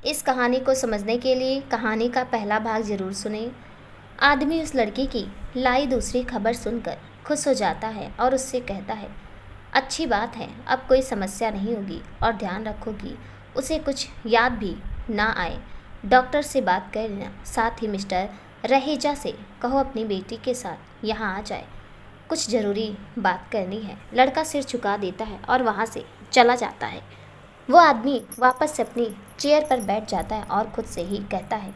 इस कहानी को समझने के लिए कहानी का पहला भाग जरूर सुनें। आदमी उस लड़की की लाई दूसरी खबर सुनकर खुश हो जाता है और उससे कहता है, अच्छी बात है, अब कोई समस्या नहीं होगी और ध्यान रखो कि उसे कुछ याद भी ना आए। डॉक्टर से बात कर लेना, साथ ही मिस्टर रहेजा से कहो अपनी बेटी के साथ यहाँ आ जाए, कुछ ज़रूरी बात करनी है। लड़का सिर झुका देता है और वहाँ से चला जाता है। वो आदमी वापस से अपनी चेयर पर बैठ जाता है और खुद से ही कहता है,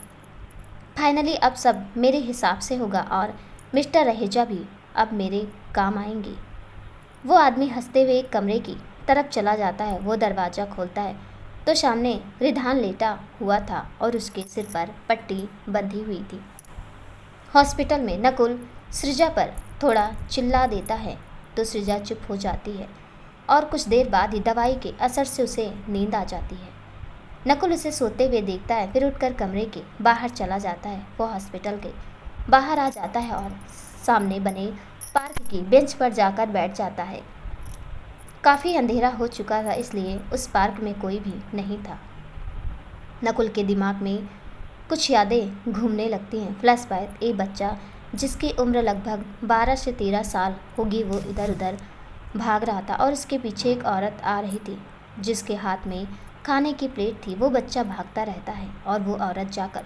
फाइनली अब सब मेरे हिसाब से होगा और मिस्टर रहेजा भी अब मेरे काम आएंगी। वो आदमी हंसते हुए एक कमरे की तरफ चला जाता है। वो दरवाज़ा खोलता है तो सामने रिधान लेटा हुआ था और उसके सिर पर पट्टी बंधी हुई थी। हॉस्पिटल में नकुल सृजा पर थोड़ा चिल्ला देता है तो सृजा चुप हो जाती है और कुछ देर बाद ही दवाई के असर से उसे नींद आ जाती है। नकुल उसे सोते हुए देखता है, फिर उठकर कमरे के बाहर चला जाता है। वो हॉस्पिटल के बाहर आ जाता है और सामने बने पार्क की बेंच पर जाकर बैठ जाता है। काफ़ी अंधेरा हो चुका था, इसलिए उस पार्क में कोई भी नहीं था। नकुल के दिमाग में कुछ यादें घूमने लगती हैं। फ्लैशबैक, एक बच्चा जिसकी उम्र लगभग 12 से 13 साल होगी, वो इधर उधर भाग रहा था और उसके पीछे एक औरत आ रही थी जिसके हाथ में खाने की प्लेट थी। वो बच्चा भागता रहता है और वो औरत जाकर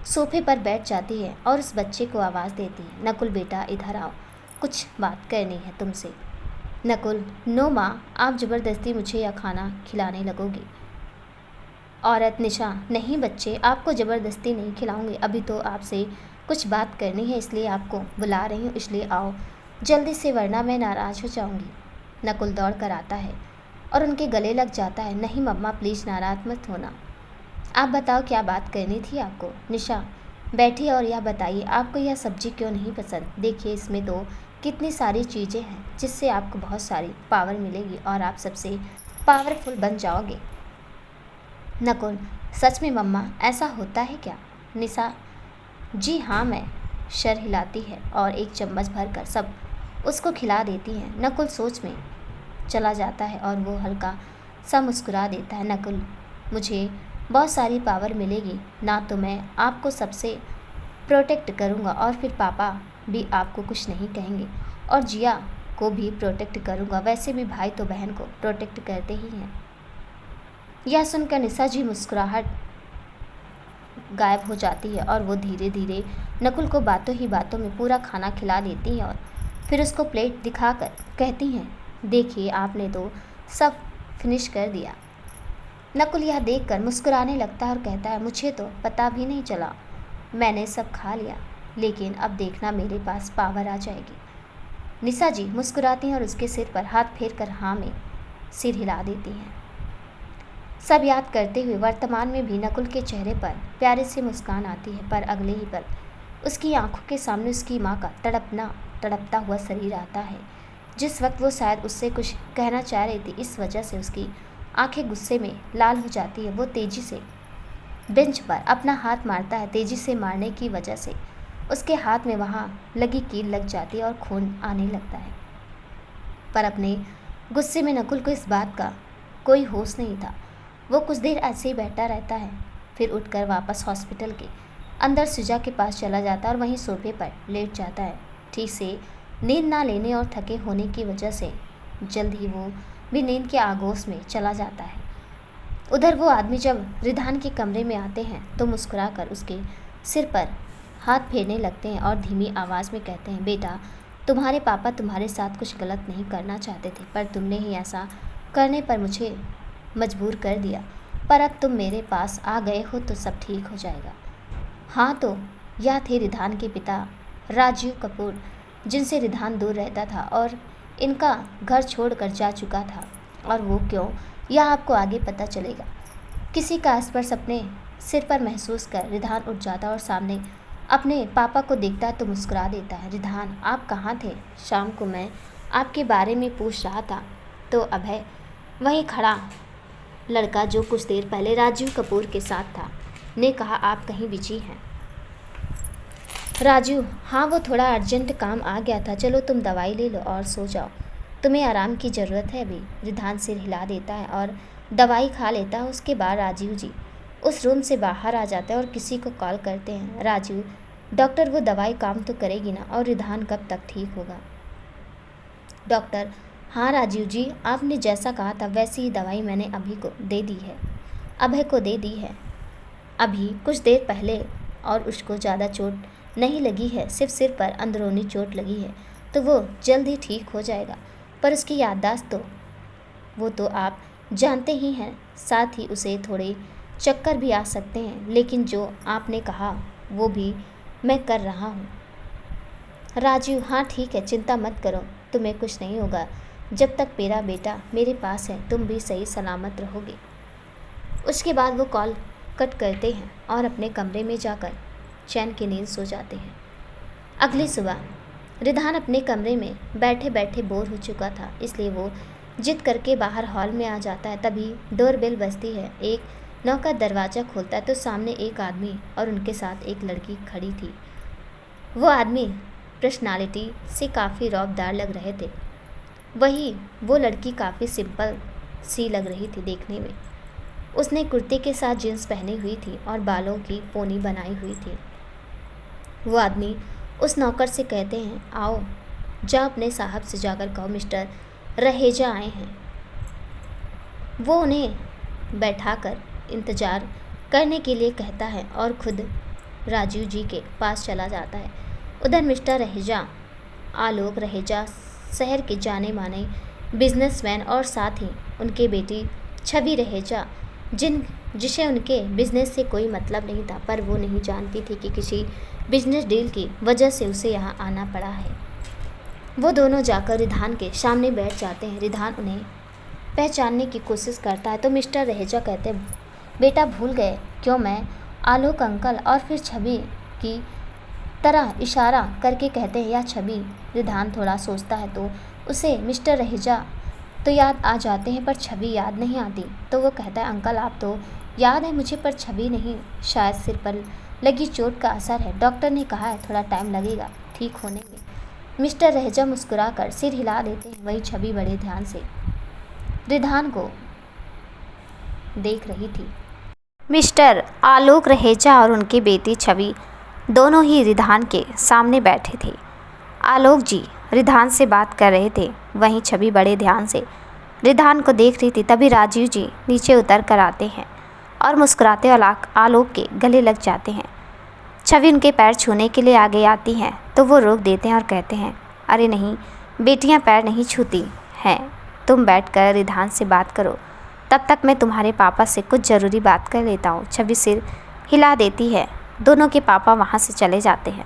सोफे पर बैठ जाती है और उस बच्चे को आवाज़ देती है, नकुल बेटा इधर आओ, कुछ बात करनी है तुमसे। नकुल, नो माँ, आप ज़बरदस्ती मुझे यह खाना खिलाने लगोगी। औरत निशा, नहीं बच्चे, आपको ज़बरदस्ती नहीं खिलाऊंगी, अभी तो आपसे कुछ बात करनी है इसलिए आपको बुला रही हूँ, इसलिए आओ जल्दी से वरना मैं नाराज़ हो जाऊँगी। नकुल दौड़ कर आता है और उनके गले लग जाता है। नहीं मम्मा, प्लीज़ नाराज़ मत होना, आप बताओ क्या बात करनी थी आपको। निशा, बैठिए और यह बताइए आपको यह सब्ज़ी क्यों नहीं पसंद। देखिए इसमें तो कितनी सारी चीज़ें हैं जिससे आपको बहुत सारी पावर मिलेगी और आप सबसे पावरफुल बन जाओगे। नकुल, सच में मम्मा ऐसा होता है क्या। निशा, जी हाँ, मैं सर हिलाती है और एक चम्मच भरकर सब उसको खिला देती हैं। नकुल सोच में चला जाता है और वो हल्का सा मुस्कुरा देता है। नकुल, मुझे बहुत सारी पावर मिलेगी ना, तो मैं आपको सबसे प्रोटेक्ट करूँगा और फिर पापा भी आपको कुछ नहीं कहेंगे और जिया को भी प्रोटेक्ट करूँगा, वैसे भी भाई तो बहन को प्रोटेक्ट करते ही हैं। यह सुनकर निशा जी मुस्कुराहट गायब हो जाती है और वो धीरे धीरे नकुल को बातों ही बातों में पूरा खाना खिला देती हैं और फिर उसको प्लेट दिखाकर कहती हैं, देखिए आपने तो सब फिनिश कर दिया। नकुल यह देखकर मुस्कुराने लगता है और कहता है, मुझे तो पता भी नहीं चला, मैंने सब खा लिया, लेकिन अब देखना मेरे पास पावर आ जाएगी। निशा जी मुस्कुराती हैं और उसके सिर पर हाथ फेर कर हाँ में सिर हिला देती हैं। सब याद करते हुए वर्तमान में भी नकुल के चेहरे पर प्यारे से मुस्कान आती है, पर अगले ही पल उसकी आंखों के सामने उसकी माँ का तड़पता हुआ शरीर आता है। जिस वक्त वो शायद उससे कुछ कहना चाह रही थी, इस वजह से उसकी आंखें गुस्से में लाल हो जाती है। वो तेज़ी से बेंच पर अपना हाथ मारता है। तेज़ी से मारने की वजह से उसके हाथ में वहाँ लगी कील लग जाती है और खून आने लगता है। पर अपने गुस्से में नकुल को इस बात का कोई होश नहीं था। वो कुछ देर ऐसे ही बैठा रहता है, फिर उठकर वापस हॉस्पिटल के अंदर सृजा के पास चला जाता है और वहीं सोफे पर लेट जाता है। ठीक से नींद ना लेने और थके होने की वजह से जल्द ही वो भी नींद के आगोश में चला जाता है। उधर वो आदमी जब रिधान के कमरे में आते हैं तो मुस्कुराकर उसके सिर पर हाथ फेरने लगते हैं और धीमी आवाज़ में कहते हैं, बेटा तुम्हारे पापा तुम्हारे साथ कुछ गलत नहीं करना चाहते थे, पर तुमने ही ऐसा करने पर मुझे मजबूर कर दिया, पर अब तुम मेरे पास आ गए हो तो सब ठीक हो जाएगा। हाँ, तो यह थे रिधान के पिता राजीव कपूर, जिनसे रिधान दूर रहता था और इनका घर छोड़कर जा चुका था। और वो क्यों, यह आपको आगे पता चलेगा। किसी का स्पर्श अपने सिर पर महसूस कर रिधान उठ जाता और सामने अपने पापा को देखता है तो मुस्कुरा देता है। रिधान, आप कहाँ थे? शाम को मैं आपके बारे में पूछ रहा था तो अभय, वहीं खड़ा लड़का जो कुछ देर पहले राजीव कपूर के साथ था, ने कहा आप कहीं बिजी हैं। राजू, हाँ वो थोड़ा अर्जेंट काम आ गया था, चलो तुम दवाई ले लो और सो जाओ, तुम्हें आराम की ज़रूरत है अभी। रिधान सिर हिला देता है और दवाई खा लेता है। उसके बाद राजीव जी उस रूम से बाहर आ जाते हैं और किसी को कॉल करते हैं। राजू, डॉक्टर वो दवाई काम तो करेगी ना, और रिधान कब तक ठीक होगा? डॉक्टर, हाँ राजीव जी, आपने जैसा कहा था वैसी ही दवाई मैंने अभी को दे दी है, अभय को दे दी है अभी कुछ देर पहले, और उसको ज़्यादा चोट नहीं लगी है, सिर्फ सिर पर अंदरूनी चोट लगी है, तो वो जल्द ही ठीक हो जाएगा। पर उसकी याददाश्त तो वो तो आप जानते ही हैं, साथ ही उसे थोड़े चक्कर भी आ सकते हैं, लेकिन जो आपने कहा वो भी मैं कर रहा हूँ। राजीव, हाँ ठीक है, चिंता मत करो, तुम्हें कुछ नहीं होगा। जब तक मेरा बेटा मेरे पास है तुम भी सही सलामत रहोगे। उसके बाद वो कॉल कट करते हैं और अपने कमरे में जाकर चैन की नींद सो जाते हैं। अगली सुबह रिधान अपने कमरे में बैठे बैठे बोर हो चुका था, इसलिए वो जिद करके बाहर हॉल में आ जाता है। तभी डोरबेल बजती है। एक नौकर दरवाज़ा खोलता है तो सामने एक आदमी और उनके साथ एक लड़की खड़ी थी। वो आदमी पर्सनालिटी से काफ़ी रौबदार लग रहे थे, वही वो लड़की काफ़ी सिंपल सी लग रही थी देखने में। उसने कुर्ते के साथ जींस पहनी हुई थी और बालों की पोनी बनाई हुई थी। वो आदमी उस नौकर से कहते हैं, आओ जा अपने साहब से जाकर कहो मिस्टर रहेजा आए हैं। वो उन्हें बैठाकर इंतज़ार करने के लिए कहता है और खुद राजीव जी के पास चला जाता है। उधर मिस्टर रहेजा, आलोक रहेजा, शहर के जाने माने बिजनेसमैन, और साथ ही उनके बेटी छवि रहेजा, जिसे उनके बिजनेस से कोई मतलब नहीं था, पर वो नहीं जानती थी कि किसी बिजनेस डील की वजह से उसे यहाँ आना पड़ा है। वो दोनों जाकर रिधान के सामने बैठ जाते हैं। रिधान उन्हें पहचानने की कोशिश करता है तो मिस्टर रहेजा कहते हैं, बेटा भूल गए क्यों? मैं आलोक अंकल। और फिर छवि की तरह इशारा करके कहते हैं, या छवि। रिधान थोड़ा सोचता है तो उसे मिस्टर रहेजा तो याद आ जाते हैं, पर छवि याद नहीं आती। तो वो कहता है, अंकल आप तो याद है मुझे, पर छवि नहीं। शायद सिर पर लगी चोट का असर है, डॉक्टर ने कहा है थोड़ा टाइम लगेगा ठीक होने में। मिस्टर रहेजा मुस्कुरा कर सिर हिला देते हैं। वही छवि बड़े ध्यान से रिधान को देख रही थी। मिस्टर आलोक रहेजा और उनकी बेटी छवि दोनों ही रिधान के सामने बैठे थे। आलोक जी रिधान से बात कर रहे थे, वहीं छवि बड़े ध्यान से रिधान को देख रही थी। तभी राजीव जी नीचे उतर कर आते हैं और मुस्कुराते आलोक के गले लग जाते हैं। छवि उनके पैर छूने के लिए आगे आती हैं तो वो रोक देते हैं और कहते हैं, अरे नहीं, बेटियां पैर नहीं छूती हैं, तुम बैठकर रिधान से बात करो, तब तक मैं तुम्हारे पापा से कुछ ज़रूरी बात कर लेता हूँ। छवि सिर हिला देती है। दोनों के पापा वहाँ से चले जाते हैं।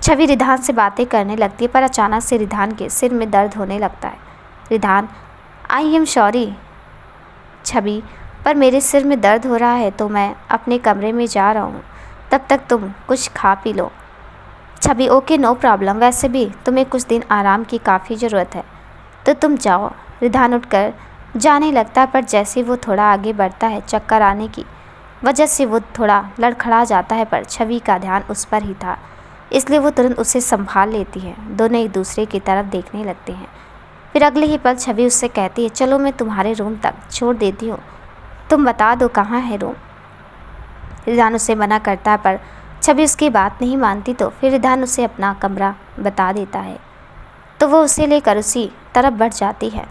छवि रिधान से बातें करने लगती है, पर अचानक से रिधान के सिर में दर्द होने लगता है। रिधान, आई एम सॉरी छवि, पर मेरे सिर में दर्द हो रहा है तो मैं अपने कमरे में जा रहा हूँ, तब तक तुम कुछ खा पी लो। छवि, ओके नो प्रॉब्लम, वैसे भी तुम्हें कुछ दिन आराम की काफ़ी ज़रूरत है तो तुम जाओ। रिधान उठकर जाने लगता है, पर जैसे वो थोड़ा आगे बढ़ता है चक्कर आने की वजह से वो थोड़ा लड़खड़ा जाता है, पर छवि का ध्यान उस पर ही था, इसलिए वो तुरंत उसे संभाल लेती है। दोनों एक दूसरे की तरफ देखने लगते हैं। फिर अगले ही पल छवि उससे कहती है, चलो मैं तुम्हारे रूम तक छोड़ देती हूँ, तुम बता दो कहाँ है रूम। रिधान उसे मना करता है, पर छवि उसकी बात नहीं मानती, तो फिर रिधान उसे अपना कमरा बता देता है तो वो उसे लेकर उसी तरफ बढ़ जाती है।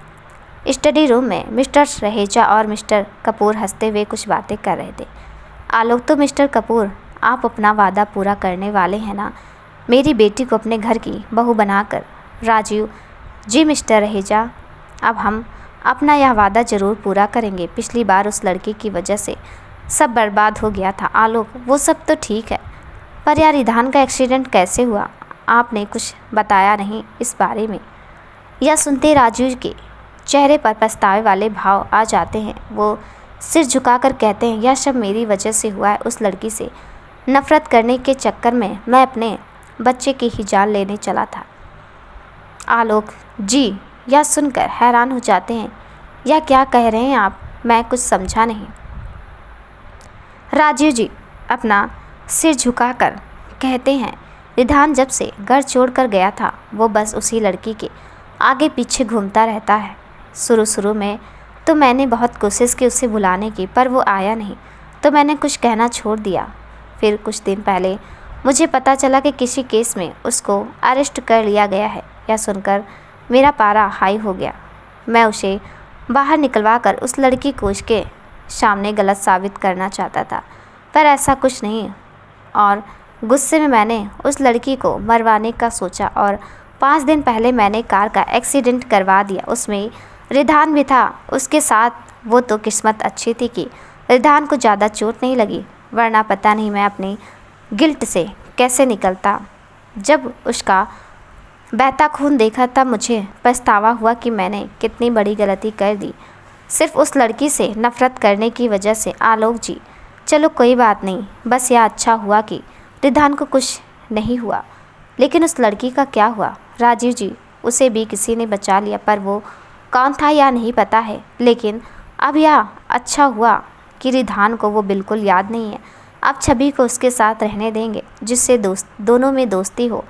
स्टडी रूम में मिस्टर रहेजा और मिस्टर कपूर हंसते हुए कुछ बातें कर रहे थे। आलोक, तो मिस्टर कपूर आप अपना वादा पूरा करने वाले हैं ना, मेरी बेटी को अपने घर की बहू बनाकर? राजीव, जी मिस्टर रहेजा, अब हम अपना यह वादा ज़रूर पूरा करेंगे। पिछली बार उस लड़की की वजह से सब बर्बाद हो गया था। आलोक, वो सब तो ठीक है, पर यार रिधान का एक्सीडेंट कैसे हुआ? आपने कुछ बताया नहीं इस बारे में। यह सुनते राजीव के चेहरे पर पछतावे वाले भाव आ जाते हैं। वो सिर झुकाकर कहते हैं, यह सब मेरी वजह से हुआ है। उस लड़की से नफ़रत करने के चक्कर में मैं अपने बच्चे की ही जान लेने चला था। आलोक जी यह सुनकर हैरान हो जाते हैं, यह क्या कह रहे हैं आप? मैं कुछ समझा नहीं। राजीव जी अपना सिर झुकाकर कहते हैं, रिधान जब से घर छोड़कर गया था वो बस उसी लड़की के आगे पीछे घूमता रहता है। शुरू में तो मैंने बहुत कोशिश की उसे बुलाने की, पर वो आया नहीं। तो मैंने कुछ कहना छोड़ दिया। फिर कुछ दिन पहले मुझे पता चला कि किसी केस में उसको अरेस्ट कर लिया गया है। यह सुनकर मेरा पारा हाई हो गया। मैं उसे बाहर निकलवा कर उस लड़की को उसके सामने गलत साबित करना चाहता था, पर ऐसा कुछ नहीं, और गुस्से में मैंने उस लड़की को मरवाने का सोचा और 5 दिन पहले मैंने कार का एक्सीडेंट करवा दिया। उसमें रिधान भी था उसके साथ। वो तो किस्मत अच्छी थी कि रिधान को ज़्यादा चोट नहीं लगी, वरना पता नहीं मैं अपनी गिल्ट से कैसे निकलता। जब उसका बहता खून देखा तब मुझे पछतावा हुआ कि मैंने कितनी बड़ी गलती कर दी, सिर्फ उस लड़की से नफ़रत करने की वजह से। आलोक जी, चलो कोई बात नहीं, बस यह अच्छा हुआ कि रिधान को कुछ नहीं हुआ, लेकिन उस लड़की का क्या हुआ? राजीव जी, उसे भी किसी ने बचा लिया, पर वो कौन था या नहीं पता है। लेकिन अब यह अच्छा हुआ कि रिधान को वो बिल्कुल याद नहीं है। अब छवि को उसके साथ रहने देंगे, जिससे दोनों में दोस्ती हो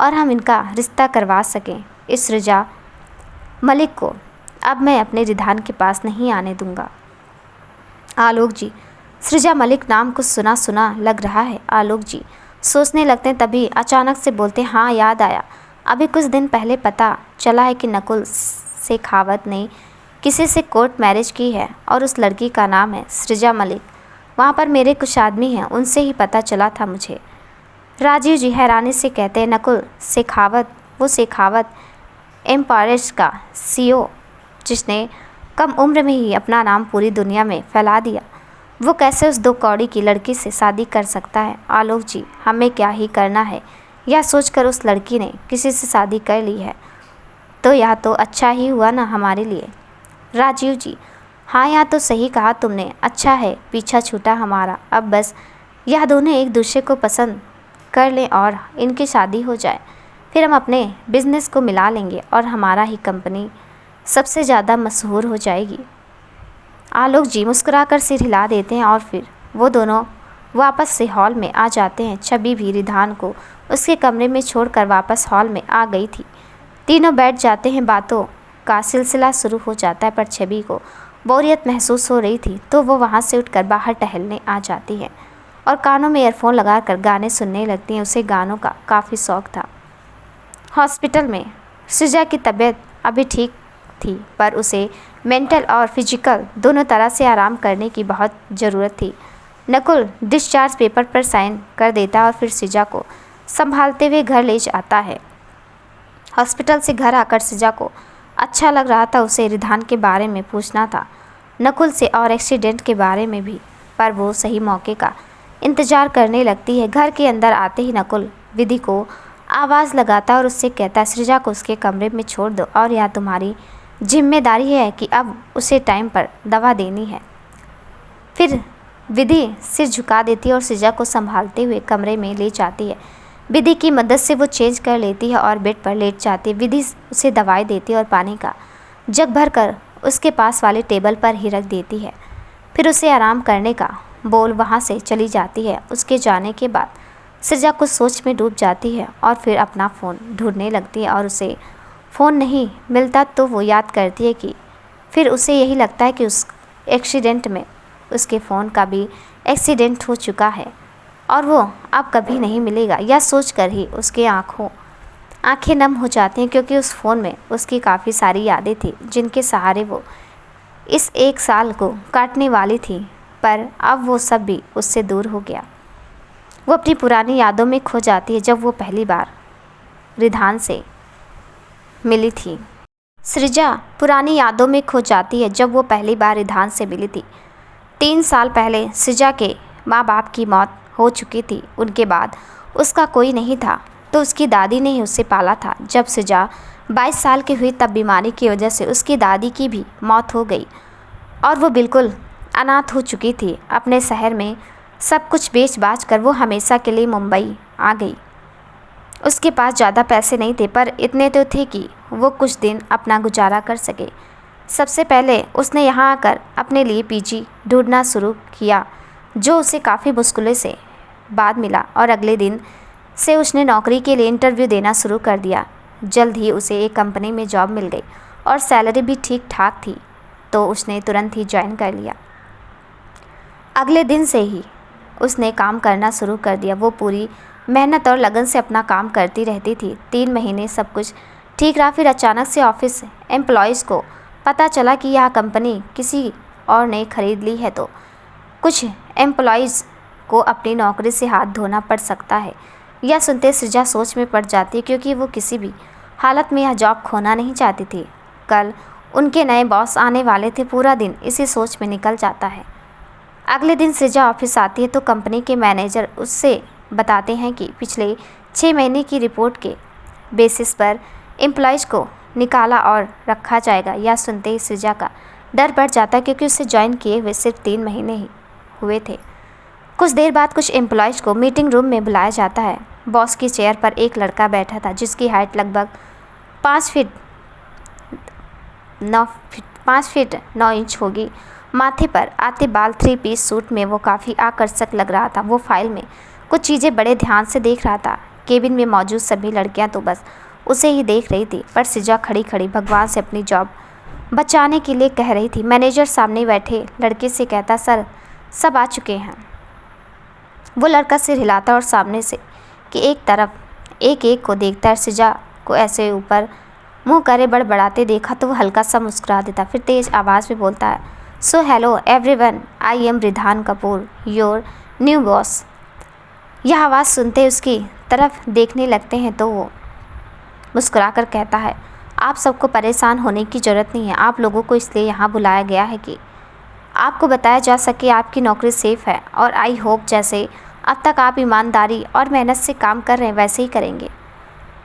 और हम इनका रिश्ता करवा सकें। इस सृजा मलिक को अब मैं अपने रिधान के पास नहीं आने दूंगा। आलोक जी, सृजा मलिक नाम कुछ सुना सुना लग रहा है। आलोक जी सोचने लगते हैं, तभी अचानक से बोलते, हाँ याद आया। अभी कुछ दिन पहले पता चला है कि नकुल शेखावत ने किसी से कोर्ट मैरिज की है और उस लड़की का नाम है सृजा मलिक। वहाँ पर मेरे कुछ आदमी हैं, उनसे ही पता चला था मुझे। राजीव जी हैरानी से कहते हैं, नकुल शेखावत? वो शेखावत एम्पायर्स का CEO, जिसने कम उम्र में ही अपना नाम पूरी दुनिया में फैला दिया, वो कैसे उस 2 कौड़ी की लड़की से शादी कर सकता है? आलोक जी, हमें क्या ही करना है, यह सोचकर उस लड़की ने किसी से शादी कर ली है, तो यह तो अच्छा ही हुआ ना हमारे लिए। राजीव जी, हाँ यह तो सही कहा तुमने, अच्छा है पीछा छूटा हमारा। अब बस यह दोनों एक दूसरे को पसंद कर लें और इनकी शादी हो जाए, फिर हम अपने बिजनेस को मिला लेंगे और हमारा ही कंपनी सबसे ज़्यादा मशहूर हो जाएगी। आलोक जी मुस्कुराकर सिर हिला देते हैं और फिर वो दोनों वापस से हॉल में आ जाते हैं। छवि भी रिधान को उसके कमरे में छोड़कर वापस हॉल में आ गई थी। तीनों बैठ जाते हैं, बातों का सिलसिला शुरू हो जाता है, पर छवि को बोरियत महसूस हो रही थी तो वो वहाँ से उठकर बाहर टहलने आ जाती है और कानों में ईयरफोन लगाकर गाने सुनने लगती हैं। उसे गानों का काफ़ी शौक़ था। हॉस्पिटल में सृजा की तबीयत अभी ठीक थी, पर उसे मेंटल और फिजिकल दोनों तरह से आराम करने की बहुत ज़रूरत थी। नकुल डिस्चार्ज पेपर पर साइन कर देता और फिर सृजा को संभालते हुए घर ले जाता है। हॉस्पिटल से घर आकर सृजा को अच्छा लग रहा था। उसे रिधान के बारे में पूछना था, नकुल से और एक्सीडेंट के बारे में भी, पर वो सही मौके का इंतज़ार करने लगती है। घर के अंदर आते ही नकुल विधि को आवाज़ लगाता और उससे कहता है, सृजा को उसके कमरे में छोड़ दो और यह तुम्हारी जिम्मेदारी है कि अब उसे टाइम पर दवा देनी है। फिर विधि सिर झुका देती है और सृजा को संभालते हुए कमरे में ले जाती है। विधि की मदद से वो चेंज कर लेती है और बेड पर लेट जाती है। विधि उसे दवाई देती है और पानी का जग भर कर उसके पास वाले टेबल पर ही रख देती है। फिर उसे आराम करने का बोल वहाँ से चली जाती है। उसके जाने के बाद सृजा कुछ सोच में डूब जाती है और फिर अपना फ़ोन ढूंढने लगती है और उसे फ़ोन नहीं मिलता तो वो याद करती है कि फिर उसे यही लगता है कि उस एक्सीडेंट में उसके फ़ोन का भी एक्सीडेंट हो चुका है और वो अब कभी नहीं मिलेगा। यह सोचकर ही उसके आंखें नम हो जाती हैं, क्योंकि उस फ़ोन में उसकी काफ़ी सारी यादें थी जिनके सहारे वो इस 1 साल को काटने वाली थी, पर अब वो सब भी उससे दूर हो गया। वो अपनी पुरानी यादों में खो जाती है जब वो पहली बार रिधान से मिली थी। सृजा पुरानी यादों में खो जाती है जब वो पहली बार रिधान से मिली थी। 3 साल पहले सृजा के माँ बाप की मौत हो चुकी थी। उनके बाद उसका कोई नहीं था, तो उसकी दादी ने ही उसे पाला था। जब सृजा 22 साल की हुई तब बीमारी की वजह से उसकी दादी की भी मौत हो गई और वो बिल्कुल अनाथ हो चुकी थी। अपने शहर में सब कुछ बेच बाच कर वो हमेशा के लिए मुंबई आ गई। उसके पास ज़्यादा पैसे नहीं थे, पर इतने तो थे कि वो कुछ दिन अपना गुजारा कर सके। सबसे पहले उसने यहाँ आकर अपने लिए पीजी ढूंढना शुरू किया, जो उसे काफ़ी मुश्किलों से बाद मिला, और अगले दिन से उसने नौकरी के लिए इंटरव्यू देना शुरू कर दिया। जल्द ही उसे एक कंपनी में जॉब मिल गई और सैलरी भी ठीक ठाक थी, तो उसने तुरंत ही ज्वाइन कर लिया। अगले दिन से ही उसने काम करना शुरू कर दिया। वो पूरी मेहनत और लगन से अपना काम करती रहती थी। 3 महीने सब कुछ ठीक रहा, फिर अचानक से ऑफिस एम्प्लॉयज़ को पता चला कि यह कंपनी किसी और ने खरीद ली है, तो कुछ एम्प्लॉयज़ को अपनी नौकरी से हाथ धोना पड़ सकता है। यह सुनते सृजा सोच में पड़ जाती, क्योंकि वो किसी भी हालत में यह जॉब खोना नहीं चाहती थी। कल उनके नए बॉस आने वाले थे। पूरा दिन इसी सोच में निकल जाता है। अगले दिन सृजा ऑफिस आती है तो कंपनी के मैनेजर उससे बताते हैं कि पिछले 6 महीने की रिपोर्ट के बेसिस पर एम्प्लॉयज़ को निकाला और रखा जाएगा। यह सुनते ही सृजा का डर बढ़ जाता है, क्योंकि उसे ज्वाइन किए हुए सिर्फ 3 महीने ही हुए थे। कुछ देर बाद कुछ एम्प्लॉयज़ को मीटिंग रूम में बुलाया जाता है। बॉस की चेयर पर एक लड़का बैठा था, जिसकी हाइट लगभग 5 फीट 9 इंच होगी। माथे पर आते बाल 3 पीस सूट में वो काफ़ी आकर्षक लग रहा था। वो फाइल में कुछ चीज़ें बड़े ध्यान से देख रहा था। केबिन में मौजूद सभी लड़कियां तो बस उसे ही देख रही थी, पर सृजा खड़ी खड़ी भगवान से अपनी जॉब बचाने के लिए कह रही थी। मैनेजर सामने बैठे लड़के से कहता, सर सब आ चुके हैं। वो लड़का सिर हिलाता और सामने से कि एक तरफ एक एक को देखता है। सृजा को ऐसे ऊपर मुंह करे बड़बड़ाते देखा तो वो हल्का सा मुस्कुरा देता, फिर तेज़ आवाज़ में बोलता है, so hello everyone, I am Ridhan Kapoor, your new boss. यह आवाज़ सुनते उसकी तरफ देखने लगते हैं तो वो मुस्कुराकर कहता है, आप सबको परेशान होने की ज़रूरत नहीं है। आप लोगों को इसलिए यहाँ बुलाया गया है कि आपको बताया जा सके आपकी नौकरी सेफ़ है, और आई होप जैसे अब तक आप ईमानदारी और मेहनत से काम कर रहे हैं वैसे ही करेंगे।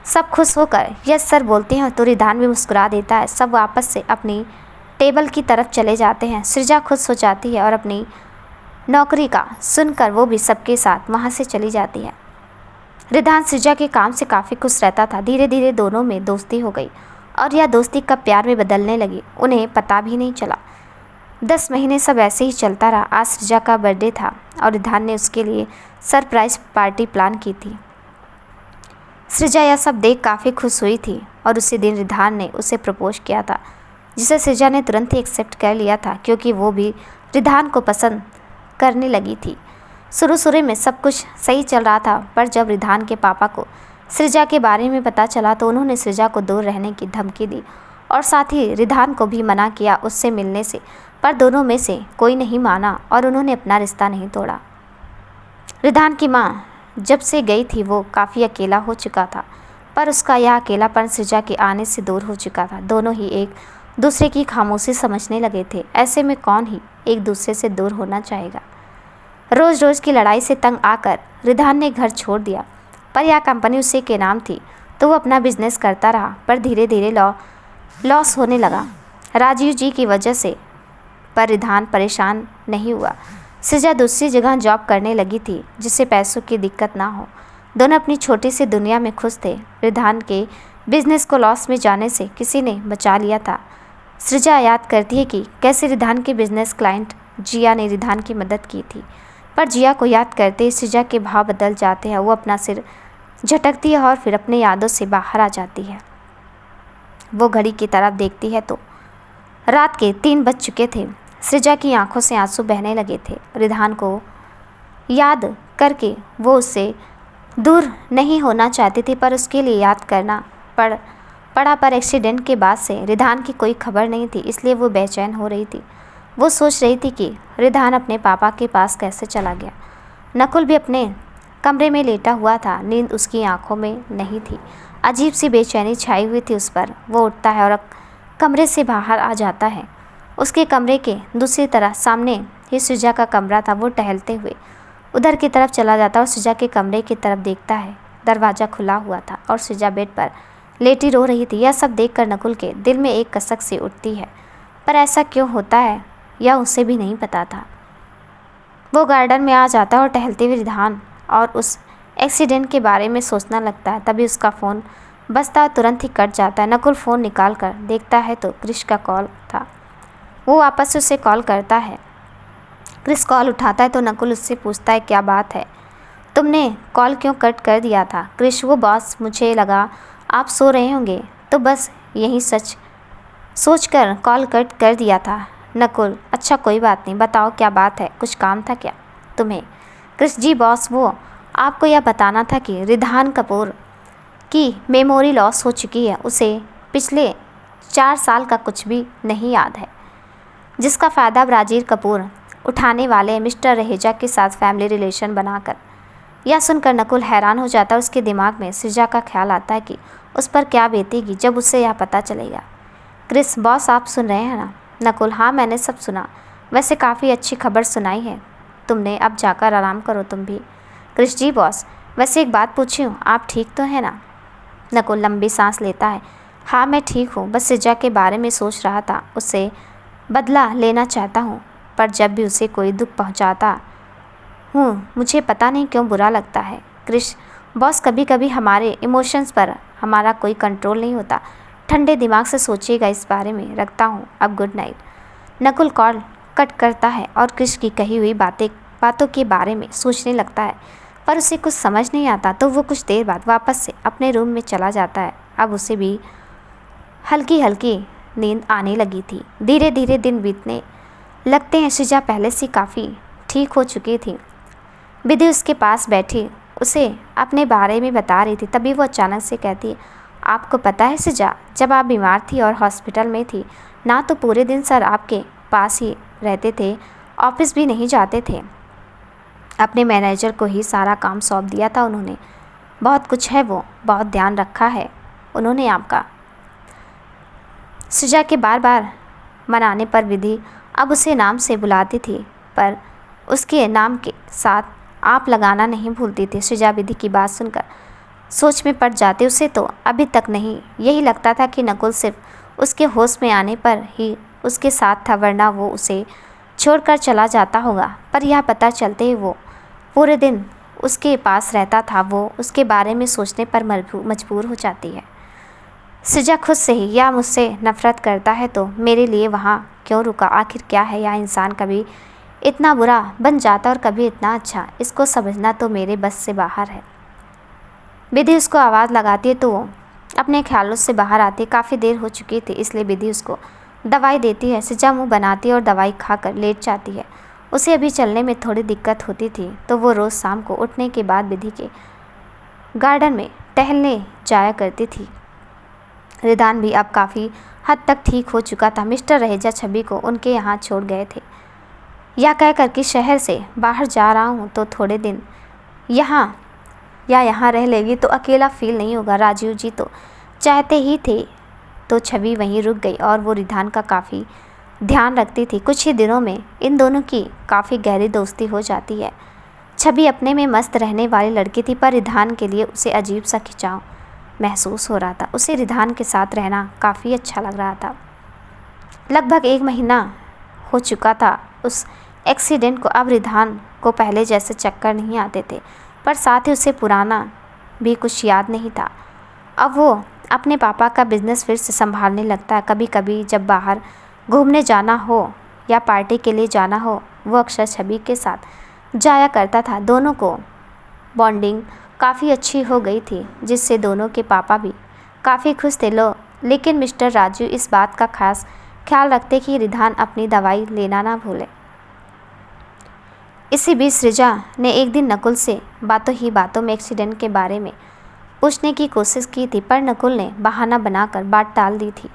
सब खुश होकर यस सर बोलते हैं तो रिधान भी मुस्कुरा देता है। सब वापस से अपनी टेबल की तरफ चले जाते हैं। सृजा खुश हो जाती है और अपनी नौकरी का सुनकर वो भी सबके साथ वहाँ से चली जाती है। रिधान सृजा के काम से काफ़ी खुश रहता था। धीरे धीरे दोनों में दोस्ती हो गई और यह दोस्ती कब प्यार में बदलने लगी उन्हें पता भी नहीं चला। 10 महीने सब ऐसे ही चलता रहा। आज सृजा का बर्थडे था और रिधान ने उसके लिए सरप्राइज पार्टी प्लान की थी। सृजा यह सब देख काफ़ी खुश हुई थी और उसी दिन रिधान ने उसे प्रपोज किया था, जिसे सृजा ने तुरंत ही एक्सेप्ट कर लिया था, क्योंकि वो भी रिधान को पसंद करने लगी थी। शुरू में सब कुछ सही चल रहा था, पर जब रिधान के पापा को सृजा के बारे में पता चला तो उन्होंने सृजा को दूर रहने की धमकी दी और साथ ही रिधान को भी मना किया उससे मिलने से, पर दोनों में से कोई नहीं माना और उन्होंने अपना रिश्ता नहीं तोड़ा। रिधान की माँ जब से गई थी वो काफ़ी अकेला हो चुका था, पर उसका यह अकेलापन सृजा के आने से दूर हो चुका था। दोनों ही एक दूसरे की खामोशी समझने लगे थे। ऐसे में कौन ही एक दूसरे से दूर होना चाहेगा। रोज़ रोज़ की लड़ाई से तंग आकर रिधान ने घर छोड़ दिया, पर यह कंपनी उसी के नाम थी तो वो अपना बिजनेस करता रहा, पर धीरे धीरे लॉस होने लगा राजीव जी की वजह से। पर रिधान परेशान नहीं हुआ। सृजा दूसरी जगह जॉब करने लगी थी जिससे पैसों की दिक्कत ना हो। दोनों अपनी छोटी सी दुनिया में खुश थे। रिधान के बिजनेस को लॉस में जाने से किसी ने बचा लिया था। सृजा याद करती है कि कैसे रिधान के बिजनेस क्लाइंट जिया ने रिधान की मदद की थी, पर जिया को याद करते ही सृजा के भाव बदल जाते हैं। वो अपना सिर झटकती है और फिर अपने यादों से बाहर आ जाती है। वो घड़ी की तरफ देखती है तो रात के 3 बज चुके थे। सृजा की आंखों से आंसू बहने लगे थे। रिधान को याद करके वो उससे दूर नहीं होना चाहती थी, पर उसके लिए याद करना पड़ा। पर एक्सीडेंट के बाद से रिधान की कोई खबर नहीं थी, इसलिए वो बेचैन हो रही थी। वो सोच रही थी कि रिधान अपने पापा के पास कैसे चला गया। नकुल भी अपने कमरे में लेटा हुआ था। नींद उसकी आंखों में नहीं थी। अजीब सी बेचैनी छाई हुई थी उस पर। वो उठता है और कमरे से बाहर आ जाता है। उसके कमरे के दूसरी तरफ सामने ही सृजा का कमरा था। वो टहलते हुए उधर की तरफ चला जाता और सृजा के कमरे की तरफ देखता है। दरवाज़ा खुला हुआ था और सृजा बेड पर लेटी रो रही थी। यह सब देखकर नकुल के दिल में एक कसक सी उठती है, पर ऐसा क्यों होता है यह उसे भी नहीं पता था। वो गार्डन में आ जाता है और टहलते हुए रिधान और उस एक्सीडेंट के बारे में सोचना लगता है। तभी उसका फ़ोन बजता है, तुरंत ही कट जाता है। नकुल फ़ोन निकाल कर देखता है तो क्रिश का कॉल था। वो वापस से उसे कॉल करता है। क्रिश कॉल उठाता है तो नकुल उससे पूछता है, क्या बात है, तुमने कॉल क्यों कट कर दिया था? क्रिश, वो बॉस, मुझे लगा आप सो रहे होंगे तो बस यही सच सोचकर कॉल कट कर दिया था। नकुल, अच्छा कोई बात नहीं, बताओ क्या बात है, कुछ काम था क्या तुम्हें? क्रिस, जी बॉस, वो आपको यह बताना था कि रिधान कपूर की मेमोरी लॉस हो चुकी है। उसे पिछले 4 साल का कुछ भी नहीं याद है, जिसका फ़ायदा अब राजीव कपूर उठाने वाले मिस्टर रहेजा के साथ फैमिली रिलेशन बनाकर। यह सुनकर नकुल हैरान हो जाता है। उसके दिमाग में सृजा का ख्याल आता है कि उस पर क्या बीतेगी जब उसे यह पता चलेगा। क्रिस, बॉस आप सुन रहे हैं ना? नकुल, हाँ मैंने सब सुना, वैसे काफ़ी अच्छी खबर सुनाई है तुमने, अब जाकर आराम करो तुम भी। क्रिस, जी बॉस, वैसे एक बात पूछूं, आप ठीक तो हैं ना? नकुल लंबी सांस लेता है। हाँ मैं ठीक हूँ, बस सृजा के बारे में सोच रहा था, उससे बदला लेना चाहता हूँ, पर जब भी उसे कोई दुख पहुँचाता हूँ मुझे पता नहीं क्यों बुरा लगता है। क्रिश, बॉस कभी कभी हमारे इमोशंस पर हमारा कोई कंट्रोल नहीं होता। ठंडे दिमाग से सोचिएगा इस बारे में, रखता हूँ अब, good night. Nakul call cut करता है और क्रिश की कही हुई बातों के बारे में सोचने लगता है, पर उसे कुछ समझ नहीं आता, तो वो कुछ देर बाद वापस से अपने रूम में चला जाता है। अब उसे भी हल्की हल्की नींद आने लगी थी। धीरे धीरे दिन बीतने लगते हैं। सृजा पहले से काफ़ी ठीक हो चुकी थी। विधि उसके पास बैठी उसे अपने बारे में बता रही थी, तभी वो अचानक से कहती, आपको पता है सृजा, जब आप बीमार थी और हॉस्पिटल में थी ना, तो पूरे दिन सर आपके पास ही रहते थे, ऑफिस भी नहीं जाते थे। अपने मैनेजर को ही सारा काम सौंप दिया था उन्होंने। बहुत कुछ है, वो बहुत ध्यान रखा है उन्होंने आपका। सृजा के बार बार मनाने पर विधि अब उसे नाम से बुलाती थी, पर उसके नाम के साथ आप लगाना नहीं भूलती थी। सृजा विधि की बात सुनकर सोच में पड़ जाती। उसे तो अभी तक नहीं यही लगता था कि नकुल सिर्फ उसके होश में आने पर ही उसके साथ था, वरना वो उसे छोड़कर चला जाता होगा। पर यह पता चलते ही वो पूरे दिन उसके पास रहता था। वो उसके बारे में सोचने पर मजबूर हो जाती है। सृजा खुद से ही या मुझसे नफरत करता है तो मेरे लिए वहाँ क्यों रुका? आखिर क्या है यह इंसान, कभी इतना बुरा बन जाता और कभी इतना अच्छा, इसको समझना तो मेरे बस से बाहर है। विधि उसको आवाज़ लगाती है तो वो अपने ख्यालों से बाहर आती। काफ़ी देर हो चुकी थी, इसलिए विधि उसको दवाई देती है। सृजा मुँह बनाती है और दवाई खाकर लेट जाती है। उसे अभी चलने में थोड़ी दिक्कत होती थी, तो वो रोज़ शाम को उठने के बाद विधि के गार्डन में टहलने जाया करती थी। रिधान भी अब काफ़ी हद तक ठीक हो चुका था। मिस्टर रहेजा छवि को उनके यहाँ छोड़ गए थे। यह कहकर कि शहर से बाहर जा रहा हूँ तो थोड़े दिन यहाँ रह लेगी तो अकेला फील नहीं होगा। राजीव जी तो चाहते ही थे, तो छवि वहीं रुक गई और वो रिधान का काफ़ी ध्यान रखती थी। कुछ ही दिनों में इन दोनों की काफ़ी गहरी दोस्ती हो जाती है। छवि अपने में मस्त रहने वाली लड़की थी, पर रिधान के लिए उसे अजीब सा खिंचाव महसूस हो रहा था। उसे रिधान के साथ रहना काफ़ी अच्छा लग रहा था। लगभग 1 महीना हो चुका था उस एक्सीडेंट को। अब रिधान को पहले जैसे चक्कर नहीं आते थे, पर साथ ही उसे पुराना भी कुछ याद नहीं था। अब वो अपने पापा का बिजनेस फिर से संभालने लगता है। कभी कभी जब बाहर घूमने जाना हो या पार्टी के लिए जाना हो, वो अक्सर छवि के साथ जाया करता था। दोनों को बॉन्डिंग काफ़ी अच्छी हो गई थी, जिससे दोनों के पापा भी काफ़ी खुश थे। लेकिन मिस्टर राजू इस बात का खास ख्याल रखते कि रिधान अपनी दवाई लेना ना भूले। इसी बीच सृजा ने एक दिन नकुल से बातों ही बातों में एक्सीडेंट के बारे में पूछने की कोशिश की थी, पर नकुल ने बहाना बनाकर बात टाल दी थी।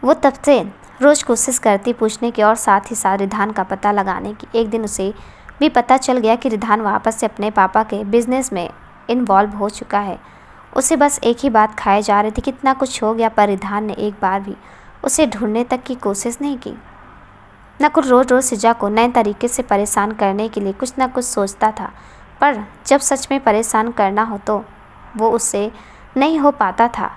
वो तब से रोज़ कोशिश करती पूछने की और साथ ही साथ रिधान का पता लगाने की। एक दिन उसे भी पता चल गया कि रिधान वापस से अपने पापा के बिजनेस में इन्वॉल्व हो चुका है। उसे बस एक ही बात खाए जा रही थी, कितना कुछ हो गया, पर रिधान ने एक बार भी उसे ढूंढने तक की कोशिश नहीं की। नकुल रोज़ रोज़ सृजा को नए तरीके से परेशान करने के लिए कुछ ना कुछ सोचता था, पर जब सच में परेशान करना हो तो वो उससे नहीं हो पाता था।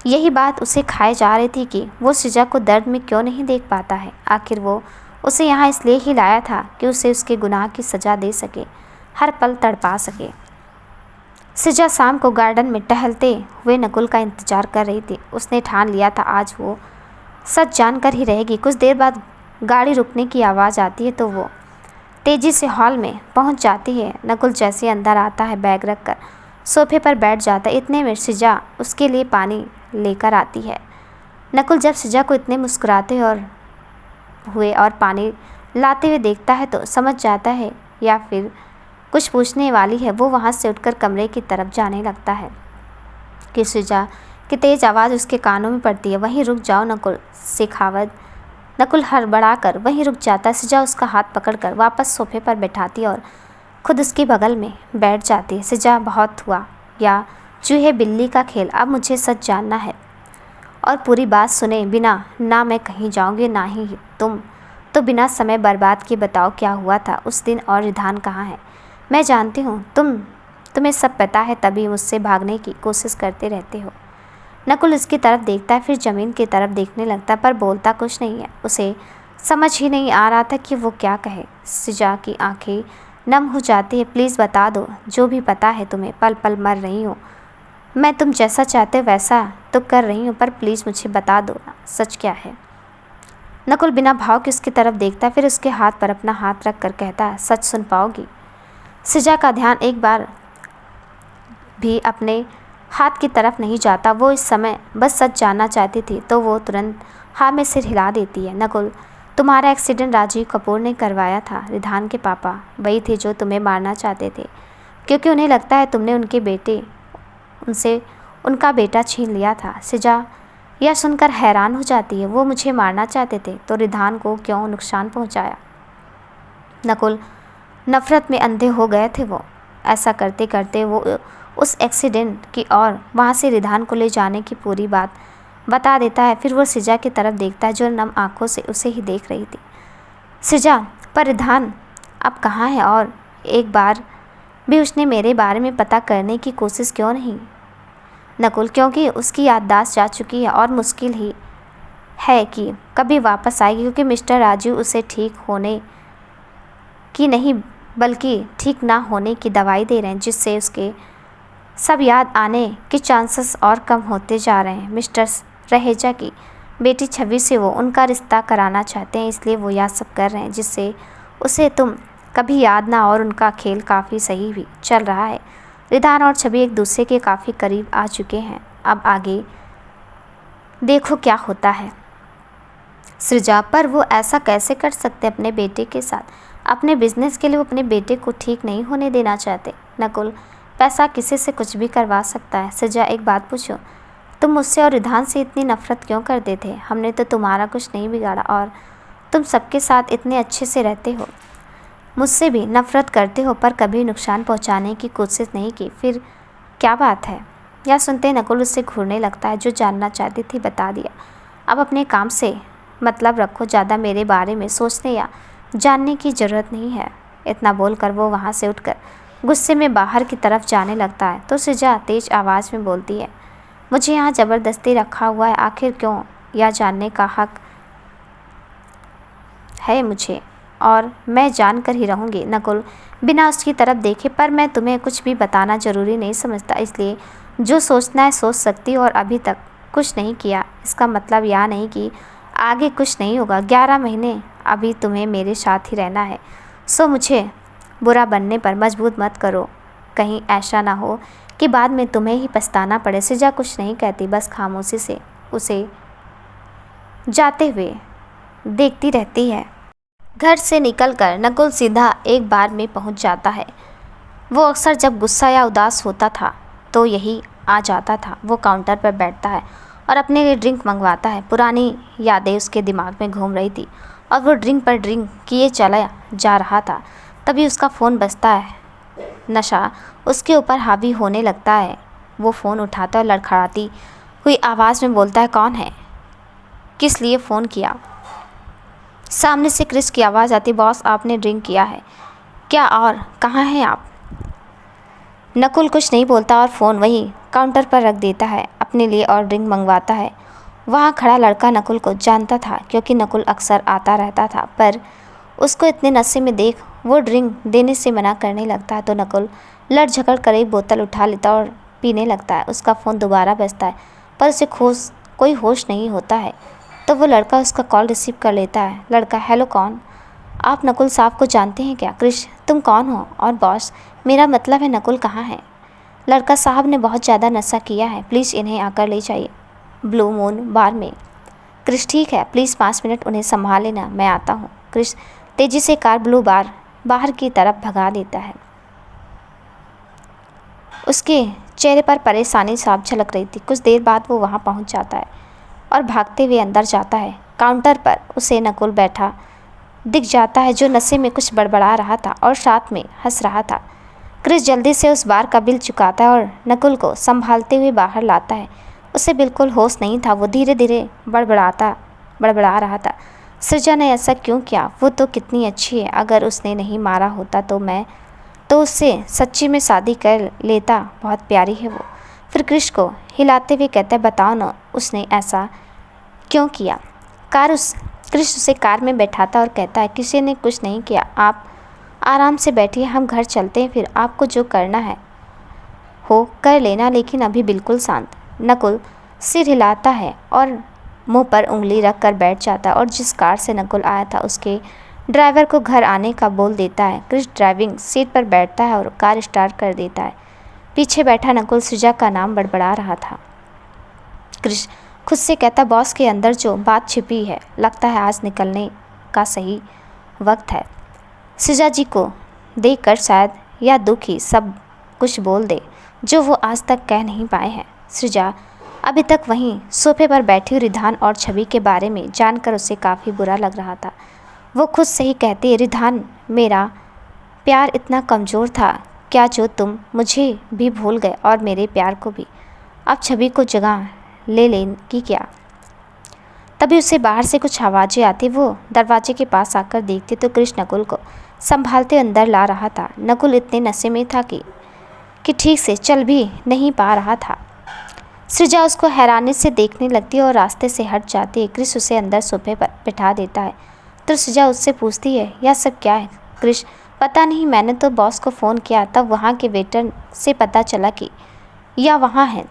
यही बात उसे खाए जा रही थी कि वो सृजा को दर्द में क्यों नहीं देख पाता है। आखिर वो उसे यहाँ इसलिए ही लाया था कि उसे उसके गुनाह की सज़ा दे सके, हर पल तड़पा सके। सृजा शाम को गार्डन में टहलते हुए नकुल का इंतजार कर रही थी। उसने ठान लिया था आज वो सच जानकर ही रहेगी। कुछ देर बाद गाड़ी रुकने की आवाज़ आती है तो वो तेज़ी से हॉल में पहुंच जाती है। नकुल जैसे अंदर आता है, बैग रखकर सोफे पर बैठ जाता है। इतने में सृजा उसके लिए पानी लेकर आती है। नकुल जब सृजा को इतने मुस्कुराते और हुए और पानी लाते हुए देखता है तो समझ जाता है या फिर कुछ पूछने वाली है। वो वहाँ से उठकर कमरे की तरफ जाने लगता है कि सृजा की तेज़ आवाज़ उसके कानों में पड़ती है। वहीं रुक जाओ नकुल, शेखावत। नकुल हड़बड़ा कर वहीं रुक जाता है। सृजा उसका हाथ पकड़कर वापस सोफे पर बैठाती है और खुद उसके बगल में बैठ जाती है। सृजा, बहुत हुआ, या चूहे बिल्ली का खेल, अब मुझे सच जानना है और पूरी बात सुने बिना ना मैं कहीं जाऊंगी ना ही तुम। तो बिना समय बर्बाद किए बताओ क्या हुआ था उस दिन और रिधान कहाँ है? मैं जानती हूँ तुम्हें सब पता है, तभी मुझसे भागने की कोशिश करते रहते हो। नकुल उसकी तरफ देखता है, फिर ज़मीन की तरफ देखने लगता है, पर बोलता कुछ नहीं है। उसे समझ ही नहीं आ रहा था कि वो क्या कहे। सृजा की आंखें नम हो जाती है। प्लीज़ बता दो जो भी पता है तुम्हें। पल पल मर रही हूँ मैं, तुम जैसा चाहते हो वैसा तो कर रही हूँ, पर प्लीज़ मुझे बता दो ना सच क्या है। नकुल बिना भाव के उसकी तरफ देखता है, फिर उसके हाथ पर अपना हाथ रख कर कहता है, सच सुन पाओगी? सृजा का ध्यान एक बार भी अपने हाथ की तरफ नहीं जाता। वो इस समय बस सच जानना चाहती थी तो वो तुरंत हाँ में सिर हिला देती है। नकुल, तुम्हारा एक्सीडेंट राजीव कपूर ने करवाया था। रिधान के पापा वही थे जो तुम्हें मारना चाहते थे, क्योंकि उन्हें लगता है तुमने उनसे उनका बेटा छीन लिया था। सृजा यह सुनकर हैरान हो जाती है। वो मुझे मारना चाहते थे तो रिधान को क्यों नुकसान पहुंचाया? नकुल, नफरत में अंधे हो गए थे वो। ऐसा करते करते वो उस एक्सीडेंट की और वहाँ से रिधान को ले जाने की पूरी बात बता देता है। फिर वो सृजा की तरफ देखता है जो नम आंखों से उसे ही देख रही थी। सृजा, पर रिधान अब कहाँ है और एक बार भी उसने मेरे बारे में पता करने की कोशिश क्यों नहीं? नकुल, क्योंकि उसकी याददाश्त जा चुकी है और मुश्किल ही है कि कभी वापस आएगी, क्योंकि मिस्टर राजू उसे ठीक होने की नहीं बल्कि ठीक ना होने की दवाई दे रहे हैं, जिससे उसके सब याद आने के चांसेस और कम होते जा रहे हैं। मिस्टर रहेजा की बेटी छवि से वो उनका रिश्ता कराना चाहते हैं, इसलिए वो यह सब कर रहे हैं जिससे उसे तुम कभी याद ना। और उनका खेल काफ़ी सही भी चल रहा है। रिधान और छवि एक दूसरे के काफ़ी करीब आ चुके हैं। अब आगे देखो क्या होता है। सृजा, पर वो ऐसा कैसे कर सकते अपने बेटे के साथ? अपने बिजनेस के लिए वो अपने बेटे को ठीक नहीं होने देना चाहते। नकुल, पैसा किसी से कुछ भी करवा सकता है। सृजा, एक बात पूछो, तुम मुझसे और रिधान से इतनी नफरत क्यों करते थे? हमने तो तुम्हारा कुछ नहीं बिगाड़ा और तुम सबके साथ इतने अच्छे से रहते हो। मुझसे भी नफरत करते हो पर कभी नुकसान पहुंचाने की कोशिश नहीं की। फिर क्या बात है? यह सुनते नकुल उससे घूरने लगता है। जो जानना चाहती थी बता दिया, अब अपने काम से मतलब रखो, ज़्यादा मेरे बारे में सोचने या जानने की ज़रूरत नहीं है। इतना बोलकर वो वहाँ से उठकर गुस्से में बाहर की तरफ जाने लगता है तो सृजा तेज आवाज़ में बोलती है, मुझे यहाँ ज़बरदस्ती रखा हुआ है, आखिर क्यों? यह जानने का हक है मुझे और मैं जान कर ही रहूँगी। नकुल बिना उसकी तरफ देखे, पर मैं तुम्हें कुछ भी बताना ज़रूरी नहीं समझता, इसलिए जो सोचना है सोच सकती हो और अभी तक कुछ नहीं किया इसका मतलब यह नहीं कि आगे कुछ नहीं होगा। 11 महीने अभी तुम्हें मेरे साथ ही रहना है, सो मुझे बुरा बनने पर मजबूर मत करो। कहीं ऐसा ना हो कि बाद में तुम्हें ही पछताना पड़े। सृजा कुछ नहीं कहती, बस खामोशी से उसे जाते हुए देखती रहती है। घर से निकलकर नकुल सीधा एक बार में पहुंच जाता है। वो अक्सर जब गुस्सा या उदास होता था तो यही आ जाता था। वो काउंटर पर बैठता है और अपने लिए ड्रिंक मंगवाता है। पुरानी यादें उसके दिमाग में घूम रही थी और वो ड्रिंक पर ड्रिंक किए चला जा रहा था। तभी उसका फ़ोन बजता है। नशा उसके ऊपर हावी होने लगता है। वो फ़ोन उठाता और लड़खड़ाती हुई आवाज़ में बोलता है, कौन है? किस लिए फ़ोन किया? सामने से क्रिस की आवाज़ आती, बॉस आपने ड्रिंक किया है क्या और कहाँ हैं आप? नकुल कुछ नहीं बोलता और फ़ोन वहीं काउंटर पर रख देता है। अपने लिए और ड्रिंक मंगवाता है। वहाँ खड़ा लड़का नकुल को जानता था क्योंकि नकुल अक्सर आता रहता था, पर उसको इतने नशे में देख वो ड्रिंक देने से मना करने लगता है तो नकुल लड़ झगड़ कर एक बोतल उठा लेता और पीने लगता है। उसका फ़ोन दोबारा बजता है पर उसे कोई होश नहीं होता है तो वो लड़का उसका कॉल रिसीव कर लेता है। लड़का, हेलो कौन? आप नकुल साहब को जानते हैं क्या? क्रिश, तुम कौन हो? और बॉस, मेरा मतलब है नकुल कहाँ है? लड़का, साहब ने बहुत ज़्यादा नशा किया है, प्लीज़ इन्हें आकर ले जाइए ब्लू मून बार में। क्रिश ठीक है, प्लीज़ 5 मिनट उन्हें संभाल लेना, मैं आता हूँ। क्रिश तेज़ी से कार ब्लू बार बाहर की तरफ भगा देता है। उसके चेहरे पर परेशानी साफ झलक रही थी। कुछ देर बाद वो वहाँ पहुँच जाता है और भागते हुए अंदर जाता है। काउंटर पर उसे नकुल बैठा दिख जाता है, जो नशे में कुछ बड़बड़ा रहा था और साथ में हंस रहा था। क्रिश जल्दी से उस बार का बिल चुकाता है और नकुल को संभालते हुए बाहर लाता है। उसे बिल्कुल होश नहीं था, वो धीरे धीरे बड़बड़ा रहा था। सृजा ने ऐसा क्यों किया? वो तो कितनी अच्छी है, अगर उसने नहीं मारा होता तो मैं तो उससे सच्ची में शादी कर लेता, बहुत प्यारी है वो। फिर क्रिश को हिलाते हुए कहता है, बताओ ना उसने ऐसा क्यों किया? क्रिश उसे कार में बैठाता और कहता है, किसी ने कुछ नहीं किया, आप आराम से बैठिए, हम घर चलते हैं, फिर आपको जो करना है हो कर लेना, लेकिन अभी बिल्कुल शांत। नकुल सिर हिलाता है और मुंह पर उंगली रख कर बैठ जाता है और जिस कार से नकुल आया था उसके ड्राइवर को घर आने का बोल देता है। क्रिश ड्राइविंग सीट पर बैठता है और कार स्टार्ट कर देता है। पीछे बैठा नकुल सृजा का नाम बड़बड़ा रहा था। क्रिश खुद से कहता, बॉस के अंदर जो बात छिपी है, लगता है आज निकलने का सही वक्त है। सृजा जी को देखकर शायद या दुखी सब कुछ बोल दे जो वो आज तक कह नहीं पाए हैं। सृजा अभी तक वहीं सोफे पर बैठी हुई रिधान और छवि के बारे में जानकर उसे काफ़ी बुरा लग रहा था। वो खुद से ही कहती है, रिधान मेरा प्यार इतना कमज़ोर था क्या जो तुम मुझे भी भूल गए और मेरे प्यार को भी? अब छवि को जगह ले की क्या? तभी उसे बाहर से कुछ आवाज़ें आती। वो दरवाजे के पास आकर देखती तो कृष्ण नकुल को संभालते अंदर ला रहा था। नकुल इतने नशे में था कि ठीक से चल भी नहीं पा रहा था। सृजा उसको हैरानी से देखने लगती है और रास्ते से हट जाती है। क्रिश उसे अंदर सोफे पर बिठा देता है तो सृजा उससे पूछती है, यह सब क्या है? क्रिश, पता नहीं, मैंने तो बॉस को फ़ोन किया, तब वहाँ के वेटर से पता चला कि यह वहाँ है।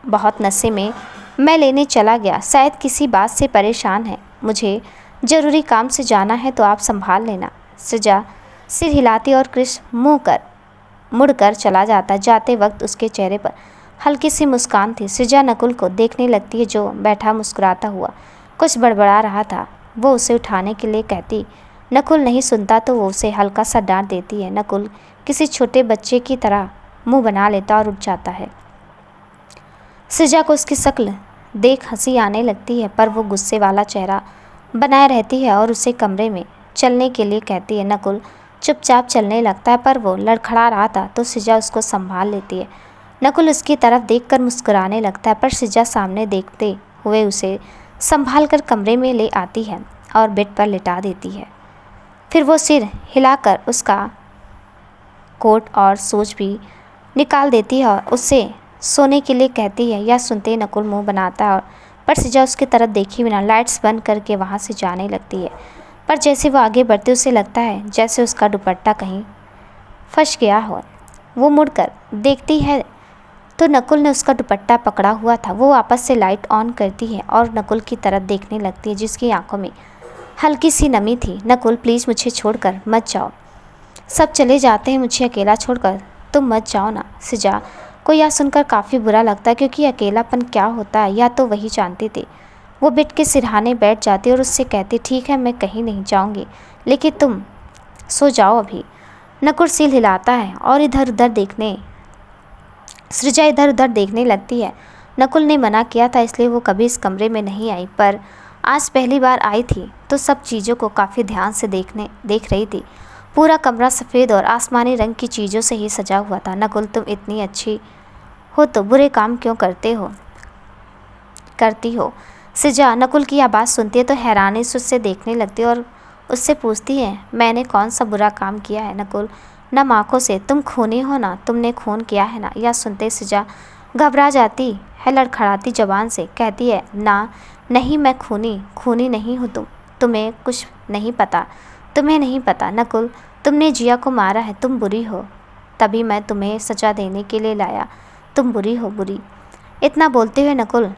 बहुत नशे में मैं लेने चला गया, शायद किसी बात से परेशान है। मुझे ज़रूरी काम से जाना है तो आप संभाल लेना। सृजा सिर हिलाती और क्रिश मुड़कर चला जाता। जाते वक्त उसके चेहरे पर हल्की सी मुस्कान थी। सृजा नकुल को देखने लगती है जो बैठा मुस्कुराता हुआ कुछ बड़बड़ा रहा था। वो उसे उठाने के लिए कहती, नकुल नहीं सुनता तो वो उसे हल्का सा डांट देती है। नकुल किसी छोटे बच्चे की तरह मुंह बना लेता और उठ जाता है। सृजा को उसकी शक्ल देख हंसी आने लगती है, पर वो गुस्से वाला चेहरा बनाए रहती है और उसे कमरे में चलने के लिए कहती है। नकुल चुपचाप चलने लगता है, पर वो लड़खड़ा रहा था तो सृजा उसको संभाल लेती है। नकुल उसकी तरफ देखकर मुस्कुराने लगता है, पर सृजा सामने देखते हुए उसे संभाल कर कमरे में ले आती है और बेड पर लिटा देती है। फिर वो सिर हिलाकर उसका कोट और शूज भी निकाल देती है और उससे सोने के लिए कहती है। यह सुनते ही नकुल मुंह बनाता है, पर सृजा उसकी तरफ देखे बिना लाइट्स बंद करके वहाँ से जाने लगती है। पर जैसे वो आगे बढ़ती उसे लगता है जैसे उसका दुपट्टा कहीं फंस गया हो। वो मुड़कर देखती है तो नकुल ने उसका दुपट्टा पकड़ा हुआ था। वो वापस से लाइट ऑन करती है और नकुल की तरफ देखने लगती है जिसकी आंखों में हल्की सी नमी थी। नकुल, प्लीज़ मुझे छोड़कर मत जाओ, सब चले जाते हैं, मुझे अकेला छोड़कर तुम मत जाओ ना। सृजा को यह सुनकर काफ़ी बुरा लगता है क्योंकि अकेलापन क्या होता है या तो वही जानती थी। वो बेड के सिरहाने बैठ जाती और उससे कहती, ठीक है मैं कहीं नहीं जाऊंगी, लेकिन तुम सो जाओ अभी। नकुल सिर हिलाता है और सृजा इधर उधर देखने लगती है। नकुल ने मना किया था इसलिए वो कभी इस कमरे में नहीं आई, पर आज पहली बार आई थी तो सब चीज़ों को काफ़ी ध्यान से देख रही थी। पूरा कमरा सफ़ेद और आसमानी रंग की चीज़ों से ही सजा हुआ था। नकुल, तुम इतनी अच्छी हो तो बुरे काम क्यों करती हो? सृजा नकुल की आवाज़ सुनती है तो हैरानी से उससे देखने लगती है और उससे पूछती है, मैंने कौन सा बुरा काम किया है? नकुल नम आँखों से, तुम खूनी हो ना, तुमने खून किया है ना। यह सुनते सृजा घबरा जाती है, लड़खड़ाती जबान से कहती है, ना नहीं, मैं खूनी नहीं हूँ। तुम्हें कुछ नहीं पता, तुम्हें नहीं पता नकुल, तुमने जिया को मारा है, तुम बुरी हो, तभी मैं तुम्हें सजा देने के लिए लाया, तुम बुरी हो, बुरी। इतना बोलते हुए नकुल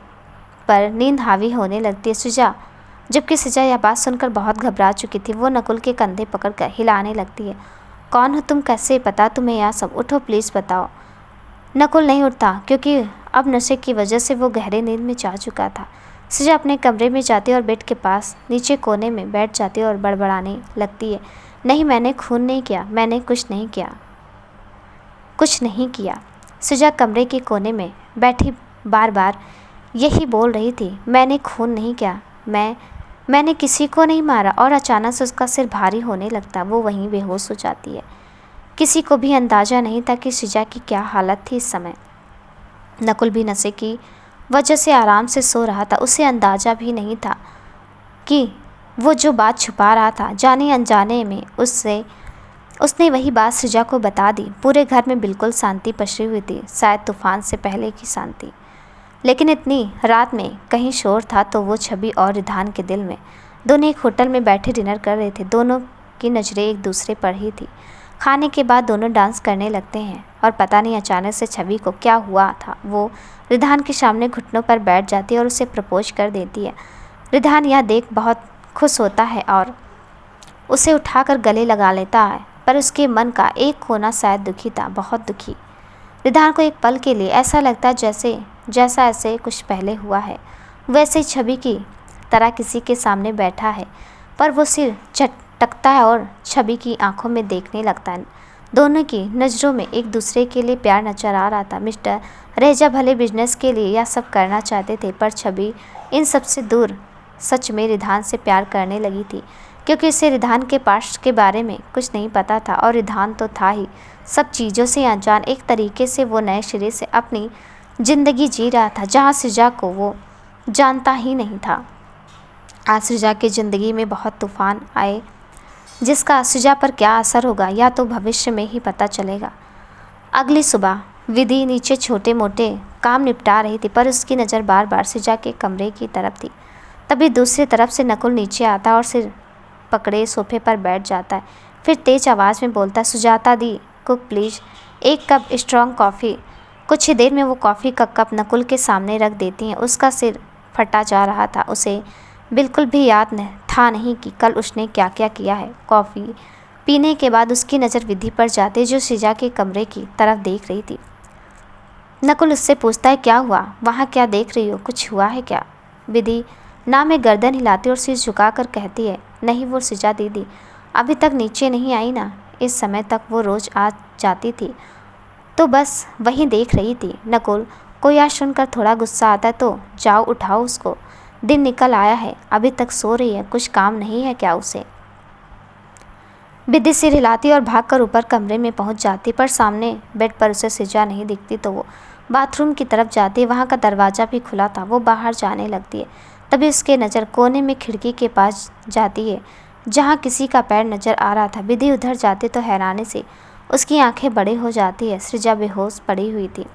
पर नींद हावी होने लगती है। सृजा जबकि सृजा यह बात सुनकर बहुत घबरा चुकी थी, वो नकुल के कंधे पकड़कर हिलाने लगती है। कौन हो तुम, कैसे पता तुम्हें यह सब? उठो प्लीज़ बताओ। नकुल नहीं उठता क्योंकि अब नशे की वजह से वो गहरे नींद में जा चुका था। सृजा अपने कमरे में जाती है और बेड के पास नीचे कोने में बैठ जाती है और बड़बड़ाने लगती है, नहीं मैंने खून नहीं किया, मैंने कुछ नहीं किया, कुछ नहीं किया। सृजा कमरे के कोने में बैठी बार बार यही बोल रही थी, मैंने खून नहीं किया, मैंने किसी को नहीं मारा। और अचानक से उसका सिर भारी होने लगता, वो वहीं बेहोश हो जाती है। किसी को भी अंदाज़ा नहीं था कि सृजा की क्या हालत थी इस समय। नकुल भी नशे की वजह से आराम से सो रहा था। उसे अंदाज़ा भी नहीं था कि वो जो बात छुपा रहा था, जाने अनजाने में उसने वही बात सृजा को बता दी। पूरे घर में बिल्कुल शांति पसरी हुई थी, शायद तूफान से पहले की शांति। लेकिन इतनी रात में कहीं शोर था तो वो छवि और रिधान के दिल में। दोनों एक होटल में बैठे डिनर कर रहे थे। दोनों की नज़रें एक दूसरे पर ही थी। खाने के बाद दोनों डांस करने लगते हैं और पता नहीं अचानक से छवि को क्या हुआ था, वो रिधान के सामने घुटनों पर बैठ जाती है और उसे प्रपोज कर देती है। रिधान यह देख बहुत खुश होता है और उसे उठाकर गले लगा लेता है, पर उसके मन का एक कोना शायद दुखी था, बहुत दुखी। रिधान को एक पल के लिए ऐसा लगता है जैसा ऐसे कुछ पहले हुआ है, वैसे ही छवि की तरह किसी के सामने बैठा है, पर वो सिर झटकता है और छवि की आंखों में देखने लगता है। दोनों की नज़रों में एक दूसरे के लिए प्यार नजर आ रहा था। मिस्टर रेजा भले बिजनेस के लिए यह सब करना चाहते थे, पर छवि इन सब से दूर सच में रिधान से प्यार करने लगी थी, क्योंकि उसे रिधान के पास्ट के बारे में कुछ नहीं पता था और रिधान तो था ही सब चीज़ों से अनजान। एक तरीके से वो नए सिरे से अपनी ज़िंदगी जी रहा था, जहाँ सृजा को वो जानता ही नहीं था। आज सृजा की ज़िंदगी में बहुत तूफान आए, जिसका सृजा पर क्या असर होगा या तो भविष्य में ही पता चलेगा। अगली सुबह विधि नीचे छोटे मोटे काम निपटा रही थी, पर उसकी नज़र बार बार सृजा के कमरे की तरफ थी। तभी दूसरी तरफ से नकुल नीचे आता और सिर पकड़े सोफे पर बैठ जाता है। फिर तेज़ आवाज़ में बोलता, सुजाता दी, कुक प्लीज़, एक कप स्ट्रॉन्ग कॉफ़ी। कुछ ही देर में वो कॉफ़ी का कप नकुल के सामने रख देती हैं। उसका सिर फटा जा रहा था। उसे बिल्कुल भी याद था नहीं कि कल उसने क्या क्या किया है। कॉफ़ी पीने के बाद उसकी नज़र विधि पर जाती, जो सृजा के कमरे की तरफ देख रही थी। नकुल उससे पूछता है, क्या हुआ, वहाँ क्या देख रही हो, कुछ हुआ है क्या? विधि ना में गर्दन हिलाती और सिर झुकाकर कहती है, नहीं वो सृजा दीदी अभी तक नीचे नहीं आई ना। इस समय तक वो रोज़ आ जाती थी, तो बस वहीं देख रही थी। नकुल को यह सुनकर थोड़ा गुस्सा आता है, तो जाओ उठाओ उसको, दिन निकल आया है, अभी तक सो रही है, कुछ काम नहीं है क्या उसे? विधि सिर हिलाती और भागकर ऊपर कमरे में पहुंच जाती, पर सामने बेड पर उसे सृजा नहीं दिखती। तो वो बाथरूम की तरफ जाती है। वहाँ का दरवाज़ा भी खुला था। वो बाहर जाने लगती है, तभी उसके नज़र कोने में खिड़की के पास जाती है, जहाँ किसी का पैर नज़र आ रहा था। विधि उधर जाती तो हैरानी से उसकी आंखें बड़ी हो जाती है। सृजा बेहोश पड़ी हुई थी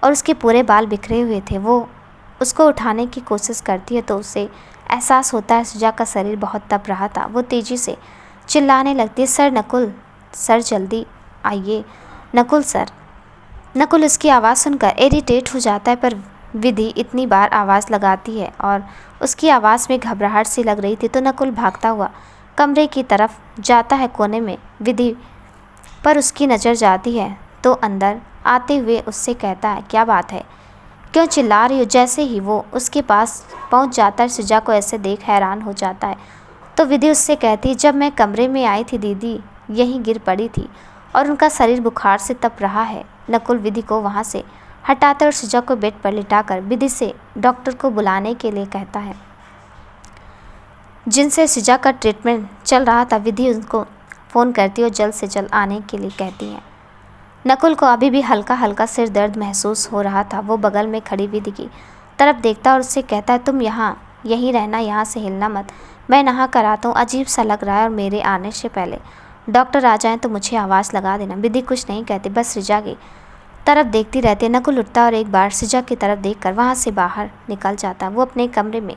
और उसके पूरे बाल बिखरे हुए थे। वो उसको उठाने की कोशिश करती है तो उसे एहसास होता है सृजा का शरीर बहुत तप रहा था। वो तेज़ी से चिल्लाने लगती है, सर नकुल, सर जल्दी आइए, नकुल सर। नकुल उसकी आवाज़ सुनकर इरिटेट हो जाता है, पर विधि इतनी बार आवाज़ लगाती है और उसकी आवाज़ में घबराहट सी लग रही थी, तो नकुल भागता हुआ कमरे की तरफ जाता है। कोने में विधि पर उसकी नज़र जाती है तो अंदर आते हुए उससे कहता है, क्या बात है, क्यों चिल्ला रही हो? जैसे ही वो उसके पास पहुंच जाता है, सृजा को ऐसे देख हैरान हो जाता है। तो विधि उससे कहती, जब मैं कमरे में आई थी दीदी यहीं गिर पड़ी थी और उनका शरीर बुखार से तप रहा है। नकुल विधि को वहाँ से हटाकर और सृजा को बेड पर लिटाकर विधि से डॉक्टर को बुलाने के लिए कहता है, जिनसे सृजा का ट्रीटमेंट चल रहा था। विधि उनको फ़ोन करती और जल्द से जल्द आने के लिए कहती है। नकुल को अभी भी हल्का हल्का सिर दर्द महसूस हो रहा था। वो बगल में खड़ी विधि की तरफ देखता और उससे कहता है, तुम यहीं रहना, यहाँ से हिलना मत, मैं नहा कर आता हूँ, अजीब सा लग रहा है और मेरे आने से पहले डॉक्टर आ जाएं तो मुझे आवाज़ लगा देना। विधि कुछ नहीं कहती, बस सृजा की तरफ देखती रहती है। नकुल उठता और एक बार सृजा की तरफ देखकर वहाँ से बाहर निकल जाता है। वो अपने कमरे में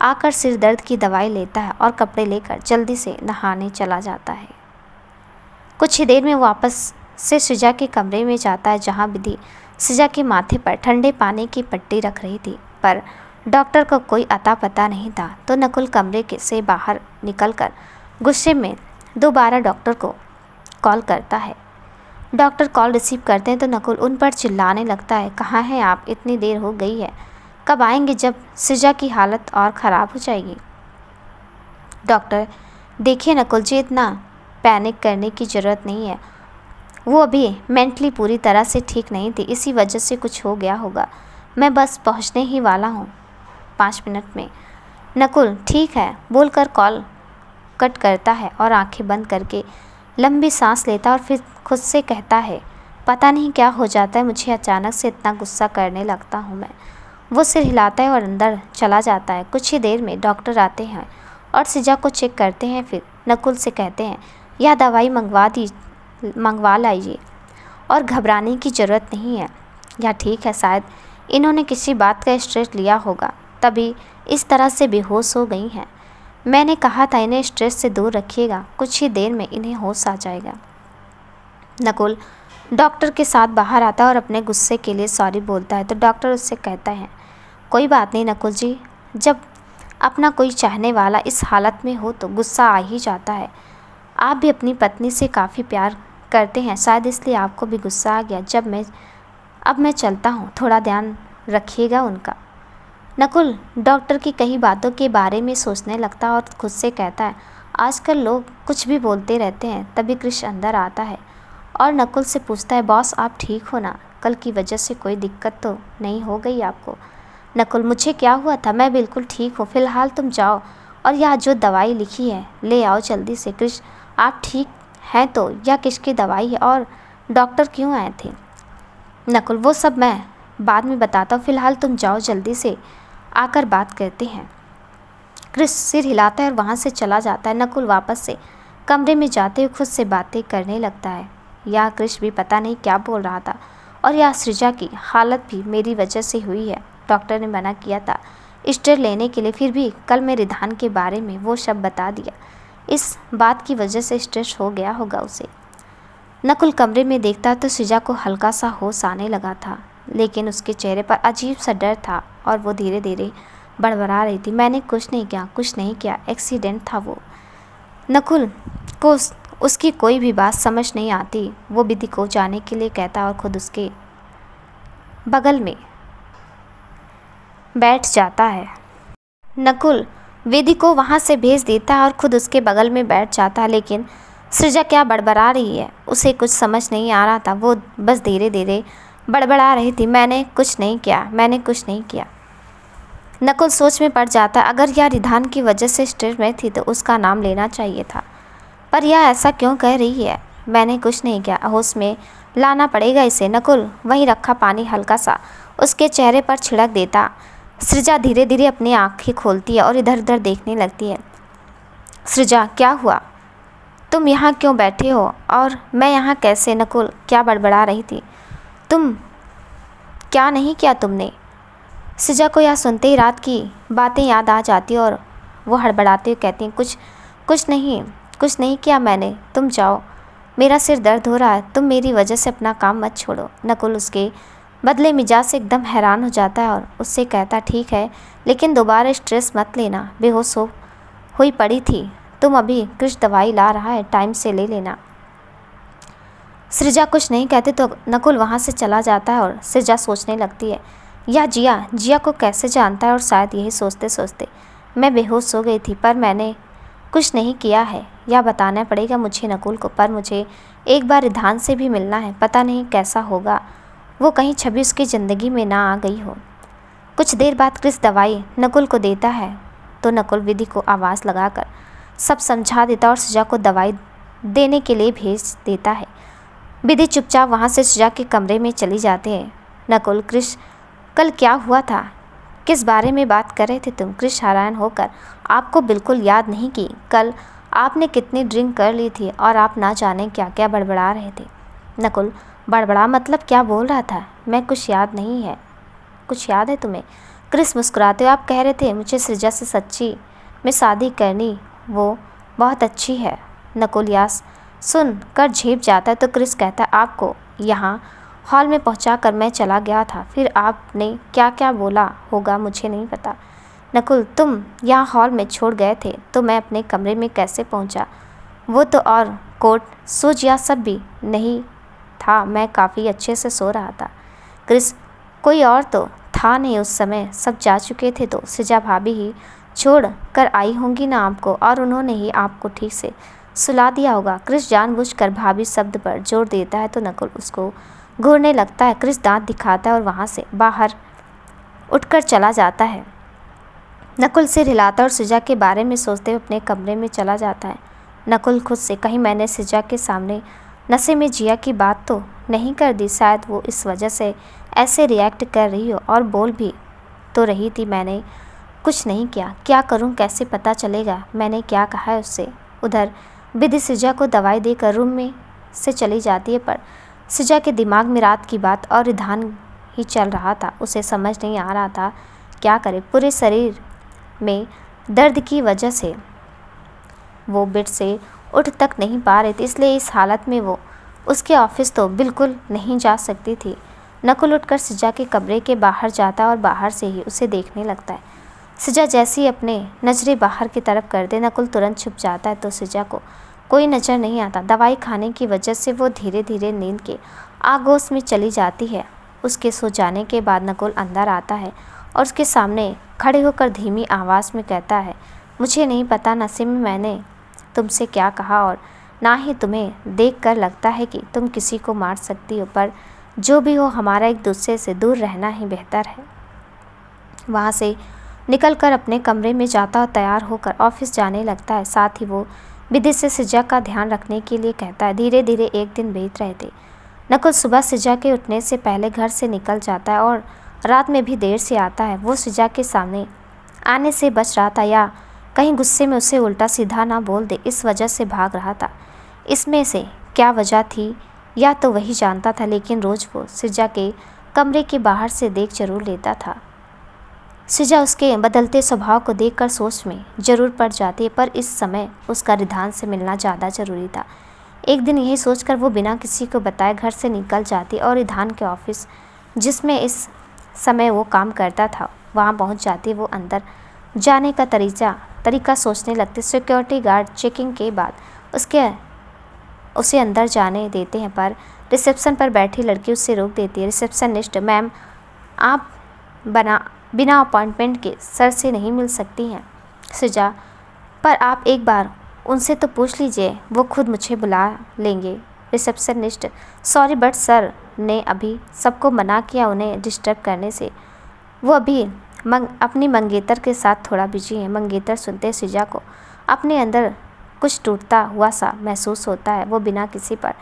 आकर सिर दर्द की दवाई लेता है और कपड़े लेकर जल्दी से नहाने चला जाता है। कुछ ही देर में वापस से सृजा के कमरे में जाता है, जहाँ विधि सृजा के माथे पर ठंडे पानी की पट्टी रख रही थी, पर डॉक्टर को कोई अता पता नहीं था। तो नकुल कमरे से बाहर निकलकर गुस्से में दोबारा डॉक्टर को कॉल करता है। डॉक्टर कॉल रिसीव करते हैं तो नकुल उन पर चिल्लाने लगता है, कहाँ हैं आप, इतनी देर हो गई है, कब आएंगे जब सृजा की हालत और ख़राब हो जाएगी? डॉक्टर, देखिए नकुल जी, इतना पैनिक करने की ज़रूरत नहीं है। वो अभी मेंटली पूरी तरह से ठीक नहीं थी, इसी वजह से कुछ हो गया होगा। मैं बस पहुंचने ही वाला हूँ 5 मिनट में। नकुल ठीक है बोलकर कॉल कट करता है और आंखें बंद करके लंबी सांस लेता है और फिर खुद से कहता है, पता नहीं क्या हो जाता है मुझे, अचानक से इतना गुस्सा करने लगता हूँ मैं। वो सिर हिलाता है और अंदर चला जाता है। कुछ ही देर में डॉक्टर आते हैं और सृजा को चेक करते हैं। फिर नकुल से कहते हैं, यह दवाई मंगवा लाइए और घबराने की ज़रूरत नहीं है। या ठीक है, शायद इन्होंने किसी बात का स्ट्रेस लिया होगा तभी इस तरह से बेहोश हो गई हैं। मैंने कहा था इन्हें स्ट्रेस से दूर रखिएगा, कुछ ही देर में इन्हें होश आ जाएगा। नकुल डॉक्टर के साथ बाहर आता है और अपने गुस्से के लिए सॉरी बोलता है तो डॉक्टर उससे कहता है, कोई बात नहीं नकुल जी, जब अपना कोई चाहने वाला इस हालत में हो तो गुस्सा आ ही जाता है। आप भी अपनी पत्नी से काफ़ी प्यार करते हैं, शायद इसलिए आपको भी गुस्सा आ गया। अब मैं चलता हूँ, थोड़ा ध्यान रखिएगा उनका। नकुल डॉक्टर की कई बातों के बारे में सोचने लगता और खुद से कहता है, आजकल लोग कुछ भी बोलते रहते हैं। तभी कृष अंदर आता है और नकुल से पूछता है, बॉस आप ठीक हो ना? कल की वजह से कोई दिक्कत तो नहीं हो गई आपको? नकुल, मुझे क्या हुआ था, मैं बिल्कुल ठीक हूँ। फ़िलहाल तुम जाओ और यह जो दवाई लिखी है ले आओ जल्दी से। कृष, आप ठीक हैं तो? यह किसकी दवाई है और डॉक्टर क्यों आए थे? नकुल, वो सब मैं बाद में बताता हूँ, फ़िलहाल तुम जाओ जल्दी से, आकर बात करते हैं। कृष सिर हिलाता है और वहाँ से चला जाता है। नकुल वापस से कमरे में जाते हुए खुद से बातें करने लगता है। यह कृष भी पता नहीं क्या बोल रहा था और यह सृजा की हालत भी मेरी वजह से हुई है। डॉक्टर ने मना किया था स्टेर लेने के लिए, फिर भी कल मेरे धान के बारे में वो सब बता दिया। इस बात की वजह से स्ट्रेस हो गया होगा उसे। नकुल कमरे में देखता तो सृजा को हल्का सा होश आने लगा था, लेकिन उसके चेहरे पर अजीब सा डर था और वो धीरे धीरे बड़बड़ा रही थी, मैंने कुछ नहीं किया, एक्सीडेंट था वो। नकुल को उसकी कोई भी बात समझ नहीं आती। वो विधि को जाने के लिए कहता और खुद उसके बगल में बैठ जाता है। नकुल विधि को वहाँ से भेज देता है और खुद उसके बगल में बैठ जाता है, लेकिन सृजा क्या बड़बड़ा रही है उसे कुछ समझ नहीं आ रहा था। वो बस धीरे धीरे बड़बड़ा रही थी, मैंने कुछ नहीं किया। नकुल सोच में पड़ जाता, अगर यह रिधान की वजह से स्ट्रेस में थी तो उसका नाम लेना चाहिए था, पर यह ऐसा क्यों कह रही है? मैंने कुछ नहीं किया, होश में लाना पड़ेगा इसे। नकुल वहीं रखा पानी हल्का सा उसके चेहरे पर छिड़क देता। सृजा धीरे धीरे अपनी आँखें खोलती है और इधर उधर देखने लगती है। सृजा, क्या हुआ? तुम यहाँ क्यों बैठे हो और मैं यहाँ कैसे? नकुल क्या बड़बड़ा रही थी, तुम क्या नहीं किया तुमने? सृजा को यह सुनते ही रात की बातें याद आ जाती और वो हड़बड़ाते हुए कहती हैं, कुछ नहीं किया मैंने, तुम जाओ, मेरा सिर दर्द हो रहा है, तुम मेरी वजह से अपना काम मत छोड़ो। नकुल उसके बदले मिजाज से एकदम हैरान हो जाता है और उससे कहता, ठीक है लेकिन दोबारा स्ट्रेस मत लेना, बेहोश हुई पड़ी थी, तुम अभी कृष दवाई ला रहा है, टाइम से ले लेना। सृजा कुछ नहीं कहते तो नकुल वहाँ से चला जाता है और सृजा सोचने लगती है, यह जिया को कैसे जानता है? और शायद यही सोचते सोचते मैं बेहोश हो गई थी, पर मैंने कुछ नहीं किया है, यह बताना पड़ेगा मुझे नकुल को। पर मुझे एक बार रिधान से भी मिलना है, पता नहीं कैसा होगा, वो कहीं छवि उसकी ज़िंदगी में ना आ गई हो। कुछ देर बाद कृष दवाई नकुल को देता है तो नकुल विधि को आवाज़ लगाकर सब समझा देता और सृजा को दवाई देने के लिए भेज देता है। विधि चुपचाप वहाँ से सृजा के कमरे में चली जाते हैं। नकुल, कृष कल क्या हुआ था, किस बारे में बात कर रहे थे तुम? कृष हैरान होकर, आपको बिल्कुल याद नहीं कि कल आपने कितनी ड्रिंक कर ली थी और आप ना जाने क्या क्या बड़बड़ा रहे थे? नकुल, बड़बड़ा मतलब क्या बोल रहा था? मैं कुछ याद नहीं है। कुछ याद है तुम्हें? कृष मुस्कुराते हुए, आप कह रहे थे मुझे सृजा से सच्ची में शादी करनी, वो बहुत अच्छी है। नकुल यास सुन कर झेप जाता है तो कृष कहता, आपको यहाँ हॉल में पहुँचाकर मैं चला गया था, फिर आपने क्या क्या बोला होगा मुझे नहीं पता। नकुल, तुम यहाँ हॉल में छोड़ गए थे तो मैं अपने कमरे में कैसे पहुँचा? वो तो और कोट सूज या सब भी नहीं था, मैं काफ़ी अच्छे से सो रहा था। कृष, कोई और तो था नहीं, उस समय सब जा चुके थे, तो सृजा भाभी ही छोड़ कर आई होंगी ना आपको, और उन्होंने ही आपको ठीक से सुला दिया होगा। क्रिस जानबूझकर भाभी शब्द पर जोर देता है तो नकुल उसको घूरने लगता है। क्रिस दांत दिखाता है और वहाँ से बाहर उठकर चला जाता है। नकुल सिर हिलाता और सृजा के बारे में सोचते हुए अपने कमरे में चला जाता है। नकुल खुद से, कहीं मैंने सृजा के सामने नशे में जिया की बात तो नहीं कर दी, शायद वो इस वजह से ऐसे रिएक्ट कर रही हो, और बोल भी तो रही थी मैंने कुछ नहीं किया, क्या करूं, कैसे पता चलेगा मैंने क्या कहा है उससे। उधर विधि सृजा को दवाई देकर रूम में से चली जाती है, पर सृजा के दिमाग में रात की बात और रिधान ही चल रहा था। उसे समझ नहीं आ रहा था क्या करे। पूरे शरीर में दर्द की वजह से वो बेड से उठ तक नहीं पा रहे थे, इसलिए इस हालत में वो उसके ऑफिस तो बिल्कुल नहीं जा सकती थी। नकुल उठकर सृजा के कमरे के बाहर जाता और बाहर से ही उसे देखने लगता है। सृजा जैसी अपने नज़रें बाहर की तरफ कर दे, नकुल तुरंत छुप जाता है, तो सृजा को कोई नज़र नहीं आता। दवाई खाने की वजह से वो धीरे धीरे नींद के आगोश में चली जाती है। उसके सो जाने के बाद नकुल अंदर आता है और उसके सामने खड़े होकर धीमी आवाज़ में कहता है, मुझे नहीं पता नसीम मैंने तुमसे क्या कहा, और ना ही तुम्हें देखकर लगता है कि तुम किसी को मार सकती हो, पर जो भी हो हमारा एक दूसरे से दूर रहना ही बेहतर है। वहाँ से निकलकर अपने कमरे में जाता और तैयार होकर ऑफिस जाने लगता है। साथ ही वो विधि से सृजा का ध्यान रखने के लिए कहता है। धीरे धीरे एक दिन बीत रहे थे। नकुल सुबह सृजा के उठने से पहले घर से निकल जाता है और रात में भी देर से आता है। वो सृजा के सामने आने से बच रहा था, या कहीं गुस्से में उसे उल्टा सीधा ना बोल दे, इस वजह से भाग रहा था। इसमें से क्या वजह थी या तो वही जानता था, लेकिन रोज़ वो सृजा के कमरे के बाहर से देख जरूर लेता था। सृजा उसके बदलते स्वभाव को देखकर सोच में जरूर पड़ जाती है, पर इस समय उसका रिधान से मिलना ज़्यादा ज़रूरी था। एक दिन यही सोचकर वो बिना किसी को बताए घर से निकल जाती और रिधान के ऑफिस जिसमें इस समय वो काम करता था वहाँ पहुँच जाती। वो अंदर जाने का तरीका सोचने लगते। सिक्योरिटी गार्ड चेकिंग के बाद उसे अंदर जाने देते हैं, पर रिसेप्शन पर बैठी लड़की उससे रोक देती है। रिसेप्शनिस्ट, मैम आप बिना अपॉइंटमेंट के सर से नहीं मिल सकती हैं। सृजा, पर आप एक बार उनसे तो पूछ लीजिए, वो खुद मुझे बुला लेंगे। रिसेप्शनिस्ट, सॉरी बट सर ने अभी सबको मना किया उन्हें डिस्टर्ब करने से, वो अभी अपनी मंगेतर के साथ थोड़ा बिजी हैं। मंगेतर सुनते सृजा को अपने अंदर कुछ टूटता हुआ सा महसूस होता है। वो बिना किसी पर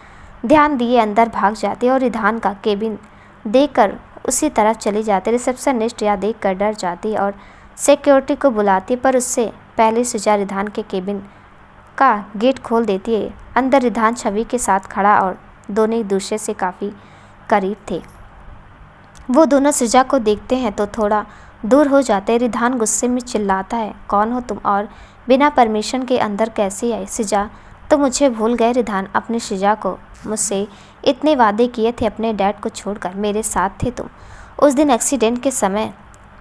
ध्यान दिए अंदर भाग जाती है और रिधान का केबिन देखकर उसी तरफ चली जाती। रिसेप्शनिस्ट यह देखकर डर जाती और सिक्योरिटी को बुलाती, पर उससे पहले सृजा रिधान के केबिन का गेट खोल देती है। अंदर रिधान छवि के साथ खड़ा और दोनों एक दूसरे से काफ़ी करीब थे। वो दोनों सृजा को देखते हैं तो थोड़ा दूर हो जाते। रिधान गुस्से में चिल्लाता है, कौन हो तुम और बिना परमिशन के अंदर कैसे आई? सृजा, तो मुझे भूल गए रिधान, अपनी सृजा को मुझसे इतने वादे किए थे, अपने डैड को छोड़कर मेरे साथ थे तुम। उस दिन एक्सीडेंट के समय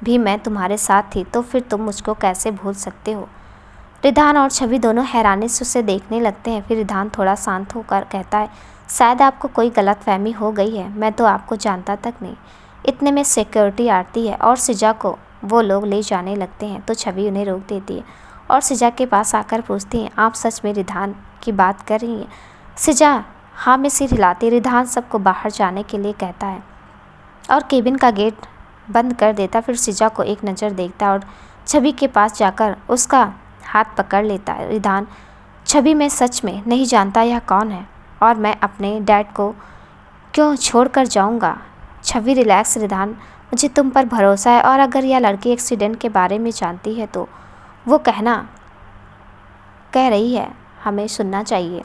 भी मैं तुम्हारे साथ थी, तो फिर तुम मुझको कैसे भूल सकते हो? रिधान और छवि दोनों हैरानी से उसे देखने लगते हैं। फिर रिधान थोड़ा शांत होकर कहता है, शायद आपको कोई गलतफहमी हो गई है, मैं तो आपको जानता तक नहीं। इतने में सिक्योरिटी आती है और सृजा को वो लोग ले जाने लगते हैं, तो छवि उन्हें रोक देती है और सृजा के पास आकर पूछती हैं, आप सच में रिधान की बात कर रही हैं? सृजा हाँ में सिर हिलाती। रिधान सबको बाहर जाने के लिए कहता है और केबिन का गेट बंद कर देता। फिर सृजा को एक नज़र देखता है और छवि के पास जाकर उसका हाथ पकड़ लेता है। रिधान, छवि मैं सच में नहीं जानता यह कौन है और मैं अपने डैड को क्यों छोड़कर जाऊंगा? छवि, रिलैक्स रिधान, मुझे तुम पर भरोसा है, और अगर यह लड़की एक्सीडेंट के बारे में जानती है तो वो कह रही है, हमें सुनना चाहिए।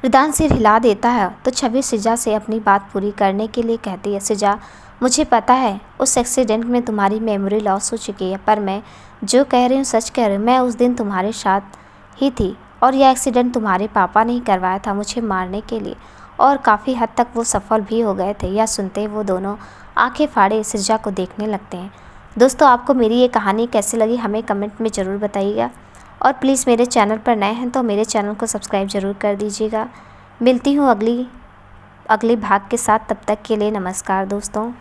रिधान सिर हिला देता है तो छवि सृजा से अपनी बात पूरी करने के लिए कहती है, सृजा, मुझे पता है उस एक्सीडेंट में तुम्हारी मेमोरी लॉस हो चुकी है, पर मैं जो कह रही हूँ सच कह रही हूँ। मैं उस दिन तुम्हारे साथ ही थी और यह एक्सीडेंट तुम्हारे पापा ने ही करवाया था मुझे मारने के लिए, और काफ़ी हद तक वो सफल भी हो गए थे। यह सुनते वो दोनों आंखें फाड़े सृजा को देखने लगते हैं। दोस्तों, आपको मेरी ये कहानी कैसी लगी हमें कमेंट में ज़रूर बताइएगा, और प्लीज़ मेरे चैनल पर नए हैं तो मेरे चैनल को सब्सक्राइब ज़रूर कर दीजिएगा। मिलती हूँ अगली भाग के साथ, तब तक के लिए नमस्कार दोस्तों।